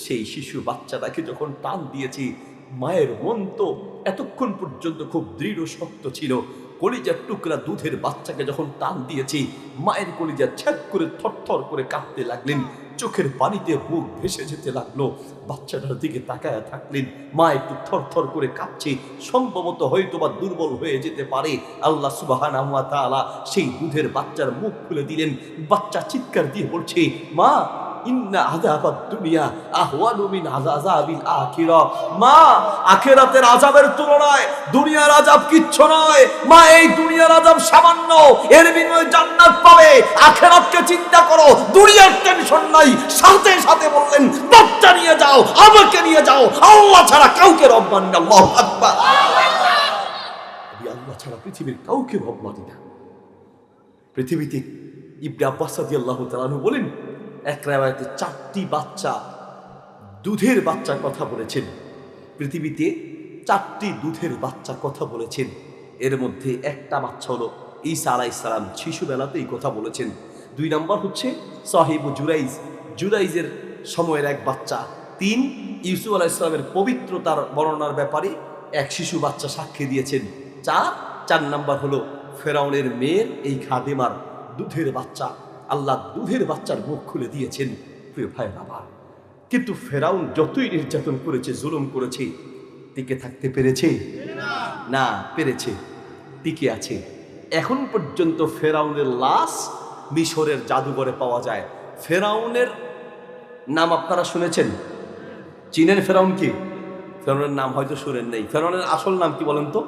Speaker 1: সেই শিশু বাচ্চাটাকে যখন টান দিয়েছি, মায়ের মন তো এতক্ষণ পর্যন্ত খুব দৃঢ় শক্ত ছিল। কলিজার টুকরা দুধের বাচ্চাকে যখন টান দিয়েছি, মায়ের কলিজা ছ্যাদ করে থরথর করে কাঁপতে লাগলেন, চোখের পানিতে বুক ভেসে যেতে লাগলো। বাচ্চাটার দিকে তাকায়া থাকলেন, মা একটু থরথর করে কাঁপছে, সম্ভবত হয়তো বা দুর্বল হয়ে যেতে পারে। আল্লাহ সুবহানাহু ওয়া তাআলা সেই দুধের বাচ্চার মুখ খুলে দিলেন। বাচ্চা চিৎকার দিয়ে বলছে, মা ইন্না আযাবাদ দুনিয়া আহওয়ানু মিন আযাবিল আখিরাহ, মা আখিরাতের আযাবের তুলনায় দুনিয়ার আযাব কিচ্ছু নয়। মা এই দুনিয়ার আযাব সামান্য, এর বিনিময়ে জান্নাত পাবে। আখিরাতকে চিন্তা করো, দুনিয়ার টেনশন নাই। সাথে সাথে বললেন, বাচ্চা নিয়ে যাও, আমাকে নিয়ে যাও, আল্লাহ ছাড়া কাউকে রব মানি না। আল্লাহু আকবার। আমি আল্লাহ ছাড়া পৃথিবীর কাউকে রব মানি না। পৃথিবীতে ইবনে আব্বাস রাদিয়াল্লাহু তাআলা আনহু বলেন, এক রাওয়ায়াতে 4টি বাচ্চা, দুধের বাচ্চা কথা বলেছেন। পৃথিবীতে 4টি দুধের বাচ্চা কথা বলেছেন। এর মধ্যে একটা বাচ্চা হলো ঈসা আলাইহিস সালাম, শিশুবেলাতেই কথা বলেছেন। 2 নম্বর হচ্ছে সাহিবু জুরাইজ, জুরাইজের সময়ের এক বাচ্চা। 3 ইউসুফ আলাইহিস সালামের পবিত্রতার বর্ণনার ব্যাপারে এক শিশু বাচ্চা সাক্ষী দিয়েছেন। 4 নম্বর হলো ফেরাউনের মেয়ের এই খাদেমার দুধের বাচ্চা। আল্লাহ দুধের বাচ্চার মুখ খুলে দিয়েছেন। প্রিয় ভাই বাবা, কিন্তু ফেরাউন যতই নির্যাতন করেছে, জুলুম করেছে, টিকে থাকতে পেরেছে না? পেরেছে, টিকে আছে। এখন পর্যন্ত ফেরাউনের লাশ মিশরের জাদুঘরে পাওয়া যায়। ফেরাউনের নাম আপনারা শুনেছেন? চীনের ফেরাউন কি? ফেরাউনের নাম হয়তো শুনেন নাই। ফেরাউনের আসল নাম কি বলেন তো?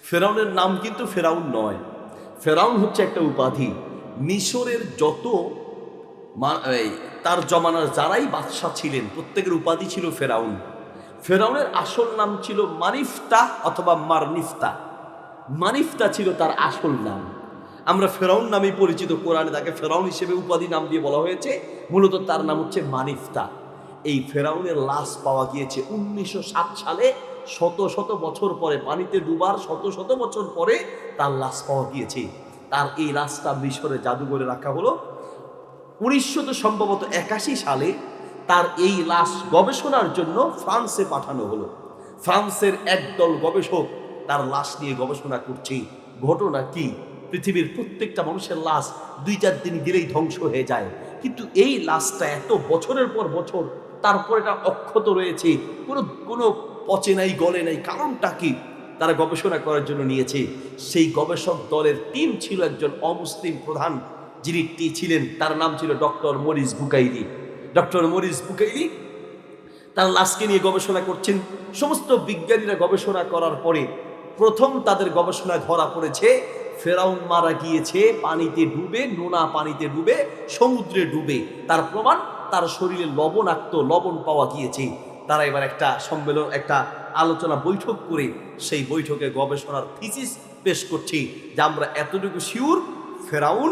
Speaker 1: ফেরাউনের নাম কিন্তু ফেরাউন নয়। ফেরাউন হচ্ছে একটা উপাধি। মিশরের যত তার জমানার যারাই বাদশাহ ছিলেন প্রত্যেকের উপাধি ছিল ফেরাউন। ফেরাউনের আসল নাম ছিল মানিফতা অথবা মারনিফতা। মানিফতা ছিল তার আসল নাম। আমরা ফেরাউন নামেই পরিচিত, কোরআনে তাকে ফেরাউন হিসেবে উপাধি নাম দিয়ে বলা হয়েছে, মূলত তার নাম হচ্ছে মানিফতা। এই ফেরাউনের লাশ পাওয়া গিয়েছে 1907 সালে, শত শত বছর পরে, পানিতে ডুবার শত শত বছর পরে তার লাশ পাওয়া গিয়েছে। তার এই লাশটা মিশরে জাদুঘরে রাখা হলো। 1981 সালে তার এই লাশ গবেষণার জন্য ফ্রান্সে পাঠানো হলো। ফ্রান্সের একদল গবেষক তার লাশ নিয়ে গবেষণা করছে। ঘটনা কি? পৃথিবীর প্রত্যেকটা মানুষের লাশ 2-4 দিন গেলেই ধ্বংস হয়ে যায়, কিন্তু এই লাশটা এত বছরের পর বছর তারপর এটা অক্ষত রয়েছে, কোনো পচে নাই, গলে নাই। কারণটা কি? তারা গবেষণা করার জন্য নিয়েছে। সেই গবেষক দলের টিম ছিল একজন অমুসলিম প্রধান, যিনি ছিলেন, তার নাম ছিল doctor Morris Bucaille. Doctor Morris Bucaille তার লাশকে নিয়ে গবেষণা করছেন। সমস্ত বিজ্ঞানীরা গবেষণা করার পরে প্রথম তাদের গবেষণায় ধরা পড়েছে ফেরাউন মারা গিয়েছে পানিতে ডুবে, নোনা পানিতে ডুবে, সমুদ্রে ডুবে। তার প্রমাণ, তার শরীরে লবণাক্ত লবণ পাওয়া গিয়েছে। তারা এবার একটা সম্মেলন, একটা আলোচনা বৈঠক করে সেই বৈঠকে গবেষণার থিসিস পেশ করছি যে আমরা এতটুকু শিওর ফেরাউন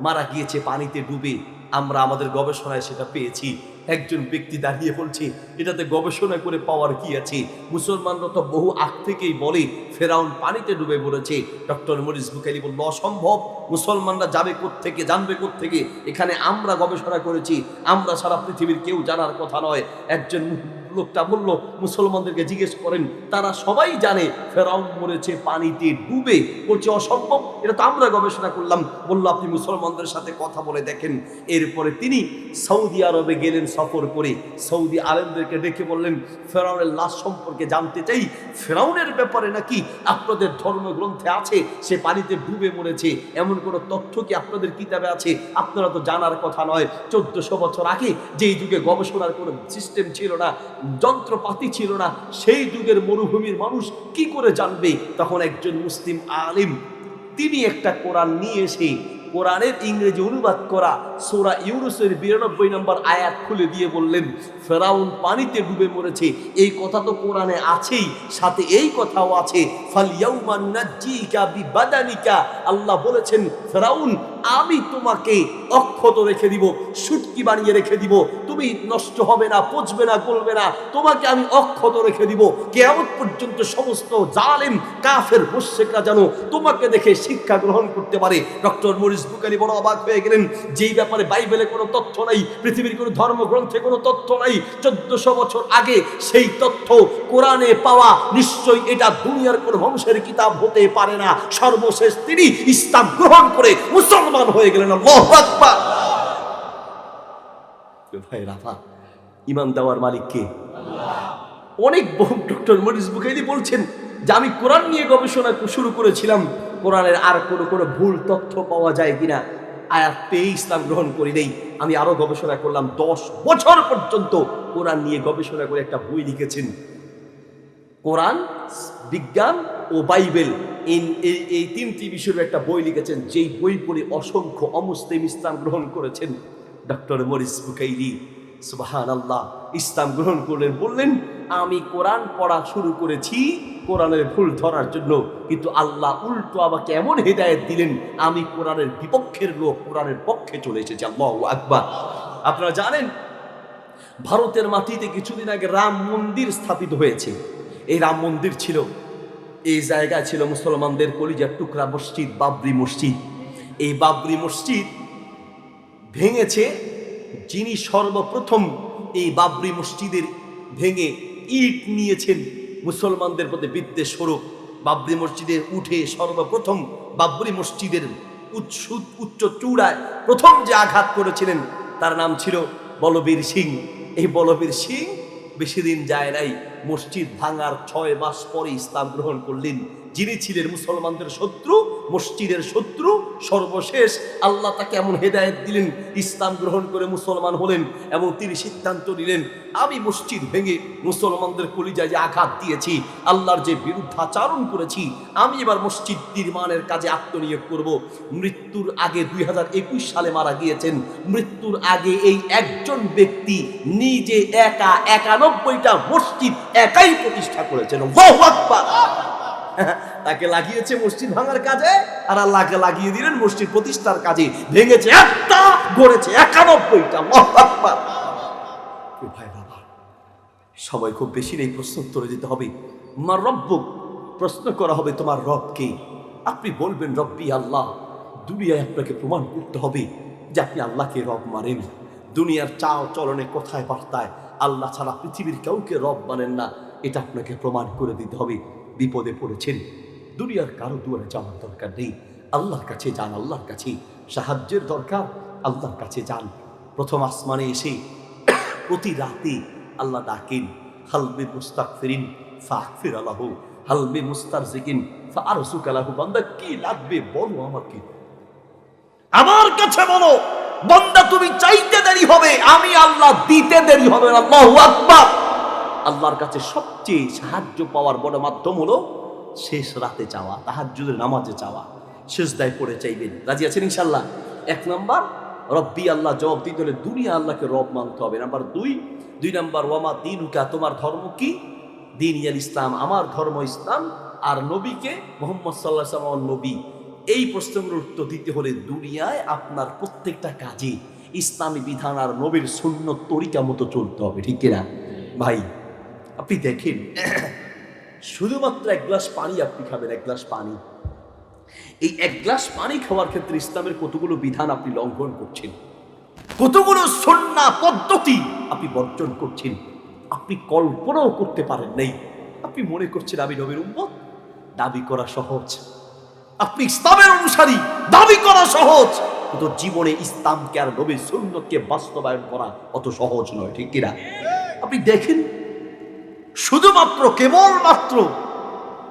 Speaker 1: মারা গিয়েছে পানিতে ডুবে, আমরা আমাদের গবেষণায় সেটা পেয়েছি। একজন ব্যক্তি দাঁড়িয়ে বলছে এটাতে গবেষণা করে পাওয়ার কি আছে? মুসলমানরা তো বহু আগ থেকেই বলে ফেরাউন পানিতে ডুবে পড়েছে। ডক্টর মরিস বুকাইলি বলল অসম্ভব, মুসলমানরা যাবে কোত্থেকে, জানবে কোত্থেকে? এখানে আমরা গবেষণা করেছি, আমরা সারা পৃথিবীর কেউ জানার কথা নয়। একজন লোকটা বলল মুসলমানদেরকে জিজ্ঞেস করেন, তারা সবাই জানে ফেরাউন মরেছে পানিতে ডুবে। বলছে অসম্ভব, এটা তো আমরা গবেষণা করলাম। বলল আপনি মুসলমানদের সাথে কথা বলে দেখেন। এরপরে তিনি সৌদি আরবে গেলেন সফর করে। সৌদি আলেমদেরকে ডেকে বললেন ফেরাউনের লাশ সম্পর্কে জানতে চাই, ফেরাউনের ব্যাপারে নাকি আপনাদের ধর্মগ্রন্থে আছে সে পানিতে ডুবে মরেছে, এমন কোনো তথ্য কি আপনাদের কিতাবে আছে? আপনারা তো জানার কথা নয়। 1400 বছর আগে যেই যুগে গবেষণার কোনো সিস্টেম ছিল না, যন্ত্রপাতি ছিল না, সেই যুগের মরুভূমির মানুষ কি করে জানবে? তখন একজন মুসলিম আলিম তিনি একটা কোরআন নিয়ে এসে কোরআনের ইংরেজি অনুবাদ করা সূরা ইউনূসের 92 নম্বর আয়াত খুলে দিয়ে বললেন ফেরাউন পানিতে ডুবে মরেছে। এই কথা তো কোরআনে আছেই, সাথে এই কথাও আছে ফালইয়াউমা নুনাজ্জিকা বিবাদানিকা, আল্লাহ বলেছেন ফেরাউন আমি তোমাকে অক্ষত রেখে দিব, শুটকি বানিয়ে রেখে দিব, তুমি নষ্ট হবে না, পচবে না, গলবে না, তোমাকে আমি অক্ষত রেখে দিব। কিয়ামত পর্যন্ত সমস্ত জালেম কাফের মুশরিকরা যেন তোমাকে দেখে শিক্ষা গ্রহণ করতে পারে। ডক্টর মরিস বুকাইলি বড় অবাক হয়ে গেলেন, যেই ব্যাপারে বাইবেলে কোনো তথ্য নাই, পৃথিবীর কোনো ধর্মগ্রন্থে কোনো তথ্য নাই, 1400 বছর আগে সেই তথ্য কোরআনে পাওয়া, নিশ্চয়ই এটা দুনিয়ার কোনো বংশের কিতাব হতে পারে না। সর্বশেষ তিনি ইসলাম গ্রহণ করে মুসলমান হয়ে গেলেন। আল্লাহু আকবার। ভাই রাফা, ঈমান দেওয়ার মালিক কে? আল্লাহ। অনেক বহু ডক্টর মরিস বুকাইলি বলছেন যে আমি কোরআন নিয়ে গবেষণা শুরু করেছিলাম, কোরআনের আর কোনো ভুল তথ্য পাওয়া যায় কিনা, আয়াত পেয়ে ইসলাম গ্রহণ করি নেই। আমি আরো গবেষণা করলাম, 10 বছর পর্যন্ত কোরআন নিয়ে গবেষণা করে একটা বই লিখেছেন। কোরআন, বিজ্ঞান ও বাইবেল, এই 3টি বিষয়ের একটা বই লিখেছেন, যেই বই পড়ে অসংখ্য অমুসলিম ইসলাম গ্রহণ করেছেন। ডক্টর মরিস বুকাইলি সুবহানাল্লাহ ইসলাম গ্রহণ করলেন। বললেন আমি কোরআন পড়া শুরু করেছি কোরআনের ভুল ধরার জন্য, কিন্তু আল্লাহ উল্টো আমাকে এমন হেদায়েত দিলেন আমি কোরআনের বিপক্ষের লোক কোরআনের পক্ষে চলে এসেছি। আল্লাহু আকবার। আপনারা জানেন ভারতের মাটিতে কিছুদিন আগে রাম মন্দির স্থাপিত হয়েছে। এই রাম মন্দির ছিল, এই জায়গায় ছিল মুসলমানদের কলিজার টুকরা মসজিদ, বাবরি মসজিদ। এই বাবরি মসজিদ ভেঙেছে যিনি সর্বপ্রথম এই বাবরি মসজিদের ভেঙে ইট নিয়েছেন মুসলমানদের প্রতি বিদ্বেষ স্বরূপ। বাবরি মসজিদে উঠে সর্বপ্রথম বাবরি মসজিদের উচ্চ চূড়ায় প্রথম যে আঘাত করেছিলেন তার নাম ছিল বলবীর সিং। এই বলবীর সিং বেশি দিন যায় নাই, মসজিদ ভাঙার 6 মাস পরে ইসলাম গ্রহণ করলেন। যিনি ছিলেন মুসলমানদের শত্রু, মসজিদের শত্রু, সর্বশেষ আল্লাহ তাকে এমন হেদায়েত দিলেন, ইসলাম গ্রহণ করে মুসলমান হলেন এবং তিনি সিদ্ধান্ত নিলেন আমি মসজিদ ভেঙে মুসলমানদের কলিজায় যে আঘাত দিয়েছি, আল্লাহর যে বিরুদ্ধাচারণ করেছি, আমি এবার মসজিদ নির্মাণের কাজে আত্মনিয়োগ করব। মৃত্যুর আগে 2021 সালে মারা গিয়েছেন। মৃত্যুর আগে এই একজন ব্যক্তি নিজে একা 91টা মসজিদ একাই প্রতিষ্ঠা করেছেন। আল্লাহু আকবার। তাকে লাগিয়েছে মসজিদ ভাঙার কাজে, আর আল্লাহকে লাগিয়ে দিলেন মসজিদ প্রতিষ্ঠার কাজে। ভেঙেছে একটা, গড়েছে 91টা। আল্লাহু আকবার। ভাই বাবা, সবাই খুব বেশি নেই, প্রশ্ন উত্তরে যেতে হবে। মা রব্বুক, প্রশ্ন করা হবে তোমার রব কে? আপনি বলবেন রব্বি আল্লাহ। দুনিয়ায় আপনাকে প্রমাণ করতে হবে যে আপনি আল্লাহকে রব মানেন। দুনিয়ার চাল চলনে কোথায় বার্তায় আল্লাহ ছাড়া পৃথিবীর কাউকে রব মানেন না, এটা আপনাকে প্রমাণ করে দিতে হবে। বিপদে পড়েছেন, দুনিয়ার কারো দুয়ারে যাওয়ার দরকার নেই, আল্লাহর কাছে যান। আল্লাহর কাছে সাহায্যের দরকার, আল্লাহর কাছে যান। প্রথম আসমানে এসে প্রতি রাতে আল্লাহ ডাকেন, হালবে মুস্তাগফিরিন ফাগফির লাহু, হালবে মুস্তারজিকিন ফারযুক লাহু। বান্দা কি লাগবে বলো আমাকে, আমার কাছে বলো। বান্দা তুমি চাইতে দেরি হবে, আমি আল্লাহ দিতে দেরি হবে না। আল্লাহু আকবার। আল্লাহর কাছে সবচেয়ে সাহায্য পাওয়ার বড় মাধ্যম হলো শেষ রাতে চাওয়া, তাহাজ্জুদের নামাজে চাওয়া, সিজদায় পড়ে চাইবেন। রাজি আছেন ইনশাআল্লাহ? 1 নাম্বার রব্বি আল্লাহ জবাব দিতে হলে দুনিয়া আল্লাহকে রব মানতে হবে। নাম্বার 2 নাম্বার ওয়ামা দিনুকা, তোমার ধর্ম কি? দিন ইয়াল ইসলাম, আমার ধর্ম ইসলাম। আর নবীকে মুহাম্মদ সাল্লাল্লাহু আলাইহি ওয়াসাল্লাম নবী। এই প্রশ্নের উত্তর দিতে হলে দুনিয়ায় আপনার প্রত্যেকটা কাজে ইসলামী বিধান আর নবীর সুন্নত তরিকা মতো চলতে হবে, ঠিক কিনা ভাই? আপনি দেখেন, শুধুমাত্র 1 গ্লাস পানি আপনি খাবেন, 1 গ্লাস পানি। এই 1 গ্লাস পানি খাওয়ার ক্ষেত্রে ইসলামের কতগুলো বিধান আপনি লঙ্ঘন করছেন, কতগুলো সুন্নাহ পদ্ধতি আপনি বর্জন করছেন, আপনি কল্পনাও করতে পারেন নাই। আপনি মনে করছেন আমি নবীর উম্মত, দাবি করা সহজ। আপনি ইসলামের অনুসারী, দাবি করা সহজ, কিন্তু জীবনে ইসলামকে আর নবীর সুন্নতকে বাস্তবায়ন করা অত সহজ নয়, ঠিক কিনা? আপনি দেখেন, শুধুমাত্র কেবলমাত্র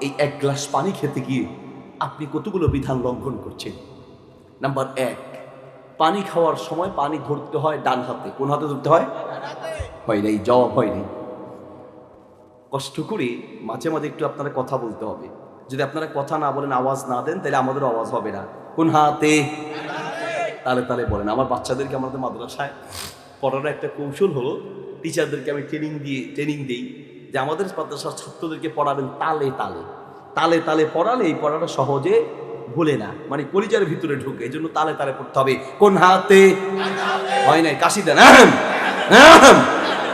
Speaker 1: এই 1 গ্লাস পানি খেতে গিয়ে আপনি কতগুলো বিধান লঙ্ঘন করছেন। নাম্বার 1, পানি খাওয়ার সময় পানি ধরতে হয় ডান হাতে। কোন হাতে ধরতে হয়? হয় নাই, জবাব হয় নাই। কষ্ট করে মাঝে মাঝে একটু আপনারা কথা বলতে হবে। যদি আপনারা কথা না বলেন, আওয়াজ না দেন, তাহলে আমাদের আওয়াজ হবে না। কোন হাতে? তালে তালে বলেন। আমার বাচ্চাদেরকে আমাদের মাদ্রাসায় পড়ানোর একটা কৌশল হলো, টিচারদেরকে আমি ট্রেনিং দিই যে আমাদের মাদ্রাসার ছাত্রদেরকে পড়াবেন তালে তালে। তালে তালে পড়ালে এই পড়াটা সহজে ভুলে না, মানে কলিজার ভিতরে ঢুকে। এই জন্য তালে তালে পড়তে হবে। কোন হাতে? হয় নাই, কাশি দেন।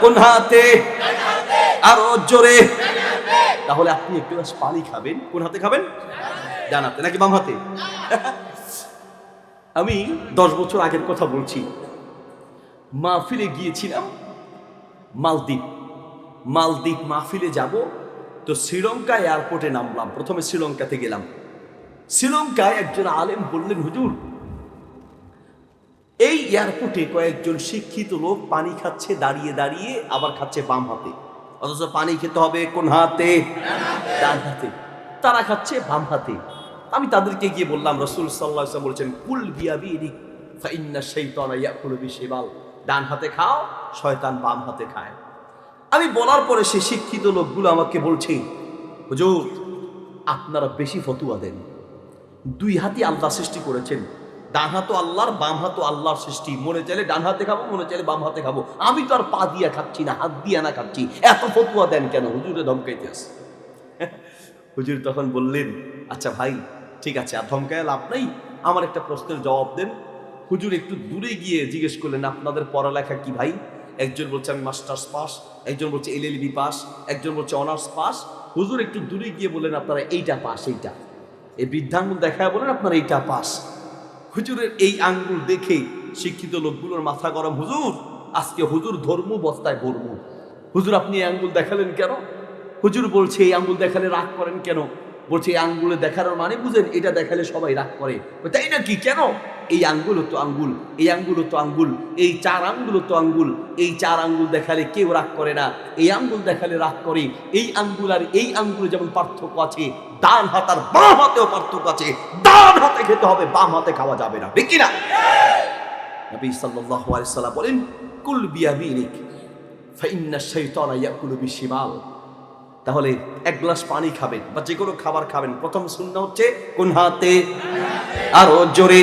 Speaker 1: কোন হাতে? আরো জোরে। তাহলে আপনি একটু পানি খাবেন, কোন হাতে খাবেন? ডান হাতে নাকি বাম হাতে? আমি 10 বছর আগের কথা বলছি। মাহফিলে গিয়েছিলাম মালদ্বীপ মাহফিলে যাব তো শ্রীলঙ্কা এয়ারপোর্টে নামলাম। প্রথমে শ্রীলঙ্কাতে গেলাম। শ্রীলঙ্কায় একজন আলেম বললেন, হুজুর এই এয়ারপোর্টে কয়েকজন শিক্ষিত লোক পানি খাচ্ছে দাঁড়িয়ে দাঁড়িয়ে, আবার খাচ্ছে বাম হাতে, অথচ পানি খেতে হবে কোন হাতে? ডান হাতে। তারা খাচ্ছে বাম হাতে। আমি তাদেরকে গিয়ে বললাম, রাসূল সাল্লাল্লাহু আলাইহি ওয়াসাল্লাম বলেছেন, কুল বিয়ামিনিক ফাইন্না শাইতানা ইয়াকুলু বিশিমাল, ডান হাতে খাও, শয়তান বাম হাতে খায়। আমি বলার পরে সেই শিক্ষিত লোকগুলো আমাকে বলছে, হুজুর আপনারা বেশি ফতোয়া দেন। 2 হাতই আল্লাহ সৃষ্টি করেছেন, ডান হাতও আল্লাহর, বাম হাতও আল্লাহর সৃষ্টি। মনে চাইলে ডান হাতে খাবো, মনে চাইলে বাম হাতে খাবো। আমি তো আর পা দিয়া খাচ্ছি না, হাত দিয়া না খাচ্ছি, এত ফতোয়া দেন কেন? হুজুরে ধমকাইতে আসে। হুজুর তখন বললেন, আচ্ছা ভাই ঠিক আছে, আর ধমকায় লাভ নাই, আমার একটা প্রশ্নের জবাব দেন। হুজুর একটু দূরে গিয়ে জিজ্ঞেস করলেন, আপনাদের পড়ালেখা কি ভাই? একজন বলছে আমি মাস্টার্স পাস, একজন বলছে LLB পাস, একজন বলছে অনার্স পাস। হুজুর একটু দূরে গিয়ে বললেন, আপনারা এইটা পাস, এইটা। এই বৃদ্ধাঙ্গুল দেখায় বলেন আপনারা এইটা পাস। হুজুরের এই আঙ্গুল দেখে শিক্ষিত লোকগুলোর মাথা গরম। হুজুর আজকে হুজুর ধর্ম বস্তায় ভরমু। হুজুর আপনি এই আঙ্গুল দেখালেন কেন? হুজুর বলছে এই আঙ্গুল দেখালে রাগ করেন কেন? বলছে এই আঙ্গুলে দেখানোর মানে বুঝেন, এটা দেখালে সবাই রাগ করে। তাই নাকি? কেন? এই আঙ্গুলও তো আঙ্গুল, এই আঙ্গুলও তো আঙ্গুল, এই 4 আঙ্গুলও তো আঙ্গুল, এই 4 আঙ্গুল দেখালে কেউ রাগ করে না, এই আঙ্গুল দেখালে রাগ করে। এই আঙ্গুল আর এই আঙ্গুলে যেমন পার্থক্য আছে, ডান হাত আর বাম হাতেও পার্থক্য আছে। ডান হাতে খেতে হবে, বাম হাতে খাওয়া যাবে না, ঠিক কি না? নবী সাল্লাল্লাহু আলাইহি ওয়াসাল্লাম বলেন, কুল বিয়ামিনিক ফাইন্না শাইতানা ইয়াকুলু বিশিমাল। তাহলে 1 গ্লাস পানি খাবেন বা যে কোনো খাবার খাবেন, প্রথম সুন্নাহ হচ্ছে কোন হাতে? আরো জোরে।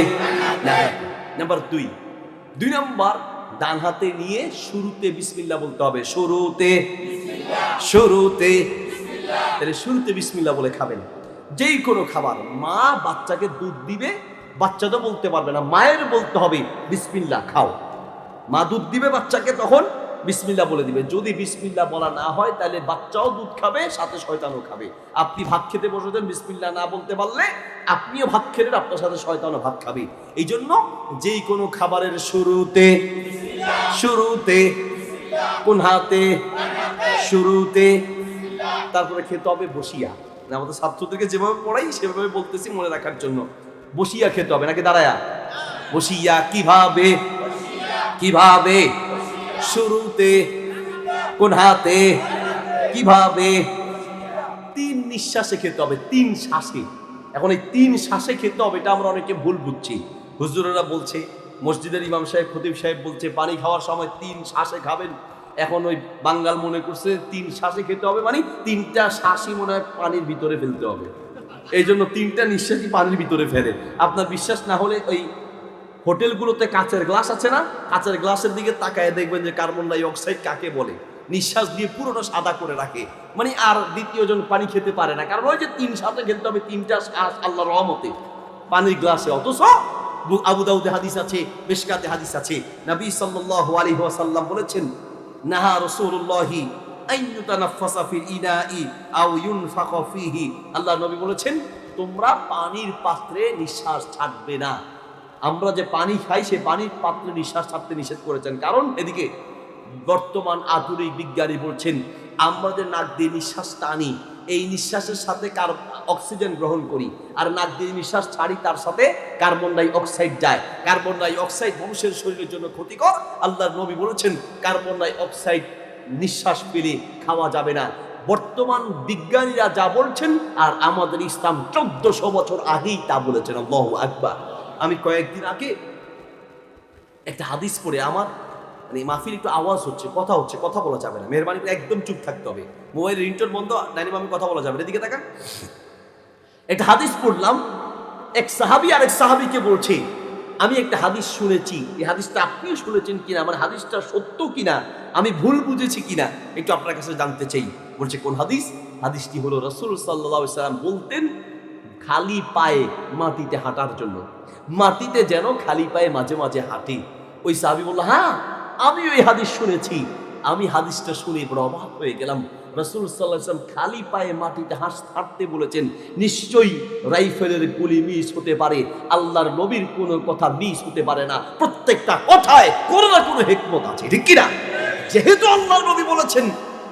Speaker 1: নাম্বার 2 নাম্বার, ডান হাতে নিয়ে শুরুতে বিসমিল্লাহ বলতে হবে। শুরুতে তাহলে শুরুতে বিসমিল্লাহ বলে খাবেন। যেই কোনো খাবার, মা বাচ্চাকে দুধ দিবে, বাচ্চা তো বলতে পারবে না, মায়ের বলতে হবে বিসমিল্লাহ খাও। মা দুধ দিবে বাচ্চাকে, তখন বিসমিল্লাহ বলে দিবে। যদি বিসমিল্লাহ বলা না হয় তাহলে বাচ্চাও দুধ খাবে, সাথে শয়তানও খাবে। আপনি ভাত খেতে বসেছেন, বিসমিল্লাহ না বলতে পারলে আপনিও ভাত খেলেন, আপনার সাথে শয়তানও ভাত খাবে। এই জন্য যেই কোনো খাবারের শুরুতে কোন হাতে? শুরুতে। তারপরে খেতে হবে বসিয়া। আমাদের ছাত্রদেরকে যেভাবে পড়াই সেভাবে বলতেছি মনে রাখার জন্য। বসিয়া খেতে হবে, নাকি দাঁড়ায়া? বসিয়া। কিভাবে? শুরুতে। কোন হাতে? কিভাবে? 3 নিঃশ্বাসে খেতে হবে, 3 শ্বাসে। এখন এই 3 শ্বাসে খেতে হবে, এটা আমরা অনেকে ভুল বুঝছি। হুজুরেরা বলছে, মসজিদের ইমাম সাহেব, খতিব সাহেব বলছে পানি খাওয়ার সময় 3 শ্বাসে খাবেন। এখন ওই বাঙ্গাল মনে করছে 3 শ্বাসে খেতে হবে, মানে 3টা শ্বাসই মনে হয় পানির ভিতরে ফেলতে হবে। এই জন্য 3টা নিঃশ্বাসই পানির ভিতরে ফেলে। আপনার বিশ্বাস না হলে ওই হোটেলগুলোতে কাচের গ্লাস আছে না, কাচের গ্লাসের দিকে তাকায় দেখবেন যে কার্বন ডাই অক্সাইড কাকে বলে। নিঃশ্বাস দিয়ে পুরোটা সাদা করে রাখে, মানে আর দ্বিতীয়জন পানি খেতে পারে না, কারণ ওই যে 3 শ্বাসে খেতে হবে, 3টা শ্বাস আল্লাহর রহমতে পানির গ্লাসে। অথচ আবু দাউদে হাদিস আছে, মিশকাতে হাদিস আছে, নবী সাল্লাল্লাহু আলাইহি ওয়াসাল্লাম বলেছেন, নাহা রাসূলুল্লাহি আইয়ুতানাফাসা ফিল ইনাই আও ইউনফাকা ফিহি। আল্লাহর নবী বলেছেন, তোমরা পানির পাত্রে নিঃশ্বাস ছাড়বে না। আমরা যে পানি খাই, সে পানির পাত্রে নিঃশ্বাস ছাড়তে নিষেধ করেছেন। কারণ এদিকে বর্তমান আধুনিক বিজ্ঞানী বলছেন, আমরা যে নাক দিয়ে নিঃশ্বাস টানি, এই নিঃশ্বাসের সাথে অক্সিজেন গ্রহণ করি, আর নাক দিয়ে নিঃশ্বাস ছাড়ি, তার সাথে কার্বন ডাই অক্সাইড যায়। কার্বন ডাই অক্সাইড মানুষের শরীরের জন্য ক্ষতিকর। আল্লাহর নবী বলেছেন, কার্বন ডাই অক্সাইড নিঃশ্বাস পেলে খাওয়া যাবে না। বর্তমান বিজ্ঞানীরা যা বলছেন, আর আমাদের ইসলাম 1400 বছর আগেই তা বলেছেন। আল্লাহু আকবার। আমি কয়েকদিন আগে একটা হাদিস পড়ে, আমার মানে মাহফিল একটু আওয়াজ হচ্ছে, কথা বলা যাবে না, মেহরবানি করে একদম চুপ থাকতে হবে। মোবাইল রিংটোন বন্ধ, ডাইনিং আমি কথা বলা যাবে না। এদিকে তাকান। একটা হাদিস পড়লাম, এক সাহাবী আরেক সাহাবীকে বলছে, আমি একটা হাদিস শুনেছি, এই হাদিসটা আপনিও শুনেছেন কিনা, আমার হাদিসটা সত্য কিনা, আমি ভুল বুঝেছি কিনা, একটু আপনার কাছে জানতে চাই। বলছে কোন হাদিস? হাদিসটি হলো রাসূল সাল্লাল্লাহু আলাইহি ওয়াসাল্লাম বলতেন, খালি পায়ে মাটিতে হাঁটার জন্য, মাটিতে যেন খালি পায়ে মাঝে মাঝে হাঁটে। ওই সাহাবী বলল, হ্যাঁ আমি ওই হাদিস শুনেছি। আমি হাদিসটা শুনে বড় অবাক হয়ে গেলাম। রাসূল সাল্লাল্লাহু আলাইহি ওয়াসাল্লাম খালি পায়ে মাটিতে হাঁটতে বলেছেন। নিশ্চয়ই রাইফেলের গুলি মিস হতে পারে, আল্লাহর নবীর কোনো কথা মিস হতে পারে না। প্রত্যেকটা কথায় কোনো না কোনো হিকমত আছে, ঠিক কি না? যেহেতু আল্লাহর নবী বলেছেন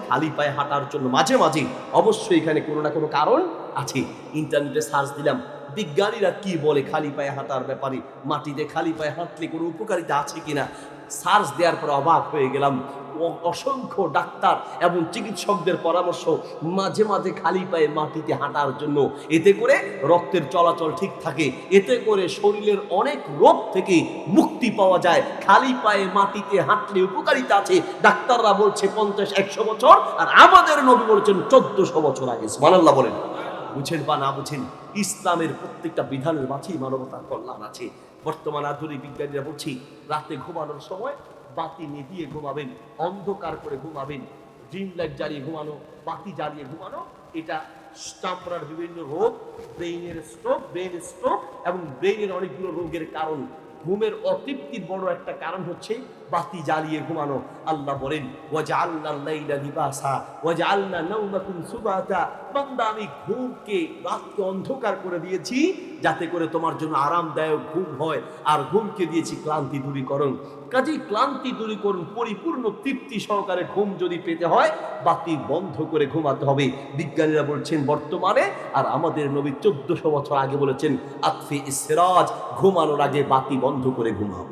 Speaker 1: খালি পায়ে হাঁটার জন্য, মাঝে মাঝে অবশ্যই এখানে কোনো না কোনো কারণ আছে। ইন্টারনেটে সার্চ দিলাম, বিজ্ঞানীরা কি বলে খালি পায়ে হাঁটার ব্যাপারে, মাটিতে খালি পায়ে হাঁটলে কোনো উপকারিতা আছে কিনা। সার্চ দেওয়ার পর অবাক হয়ে গেলাম। অসংখ্য ডাক্তার এবং চিকিৎসকদের পরামর্শ, মাঝে মাঝে খালি পায়ে মাটিতে হাঁটার জন্য। এতে করে রক্তের চলাচল ঠিক থাকে, এতে করে শরীরের অনেক রোগ থেকে মুক্তি পাওয়া যায়। খালি পায়ে মাটিতে হাঁটলে উপকারিতা আছে। ডাক্তাররা বলছে 50-100 বছর, আর আমাদের নবী বলছেন 1400 বছর আগে। সুবহানাল্লাহ বলেন। বুঝেন বা না বুঝেন, ইসলামের প্রত্যেকটা বিধানের মাঝেই মানবতার কল্যাণ আছে। বর্তমান আধুনিক বিজ্ঞানীরা বলছি, রাতে ঘুমানোর সময় বাতি নিভিয়ে ঘুমাবেন, অন্ধকার করে ঘুমাবেন, ড্রিম লাইট জ্বালিয়ে ঘুমানো, বাতি জ্বালিয়ে ঘুমানো, এটা চামড়ার বিভিন্ন রোগ, ব্রেন স্ট্রোক এবং ব্রেনের অনেকগুলো রোগের কারণ। ঘুমের অতৃপ্তির বড় একটা কারণ হচ্ছে বাতি জ্বালিয়ে ঘুমানো। আল্লাহ বলেন ওয়াজআলনাল লাইলা লিবাসা ওয়াজআলনা নাওমাকুম সুবাতা, বান্দা আমি ঘুমকে রাতকে অন্ধকার করে দিয়েছি যাতে করে তোমার জন্য আরামদায়ক ঘুম হয়, আর ঘুমকে দিয়েছি ক্লান্তি দূরীকরণ। কাজেই ক্লান্তি দূরীকরণ পরিপূর্ণ তৃপ্তি সহকারে ঘুম যদি পেতে হয় বাতি বন্ধ করে ঘুমাতে হবে। বিজ্ঞানীরা বলছেন বর্তমানে, আর আমাদের নবী 1400 বছর আগে বলেছেন আতফি ইসরাজ, ঘুমানোর আগে বাতি বন্ধ করে ঘুমাও।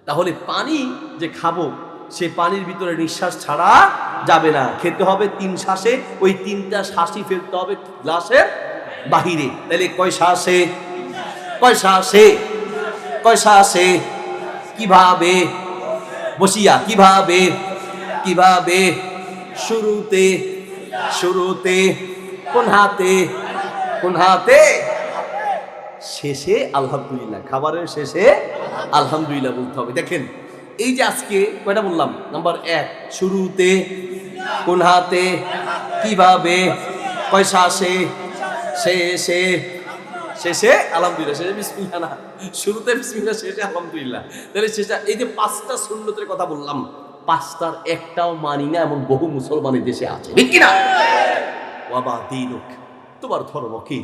Speaker 1: তাহলে পানি যে খাবো সে পানির ভিতরে নিঃশ্বাস ছাড়া যাবে না, খেতে হবে 3 শ্বাসে, ওই 3টা শ্বাসই ফেলতে হবে গ্লাসের বাহিরে। তাহলে কয় শ্বাসে? কয় শ্বাসে? কয় শ্বাসে? কিভাবে? বসিয়া কিভাবে? কিভাবে? শুরুতে। শুরুতে কোন হাতে? কোন হাতে? শেষে আলহামদুলিল্লাহ, খাবারের শেষে আলহামদুলিল্লাহ বলতে হবে। দেখেন এই যে আজকে কয়টা বললাম, নাম্বার 1 শুরুতে, কোন হাতে, কিভাবে, কয় শ্বাসে, শেষে। শেষে আলহামদুলিল্লাহ, শেষে বিসমিল্লাহ না, শুরুতে বিসমিল্লাহ, শেষে আলহামদুলিল্লাহ। তাহলে শেষে এই যে 5টা সুন্নতের কথা বললাম, 5টার একটাও মানি না এমন বহু মুসলমানের দেশে আছে, ঠিক কিনা? ওয়াবা দিনুক, তোমার ধর্ম কি?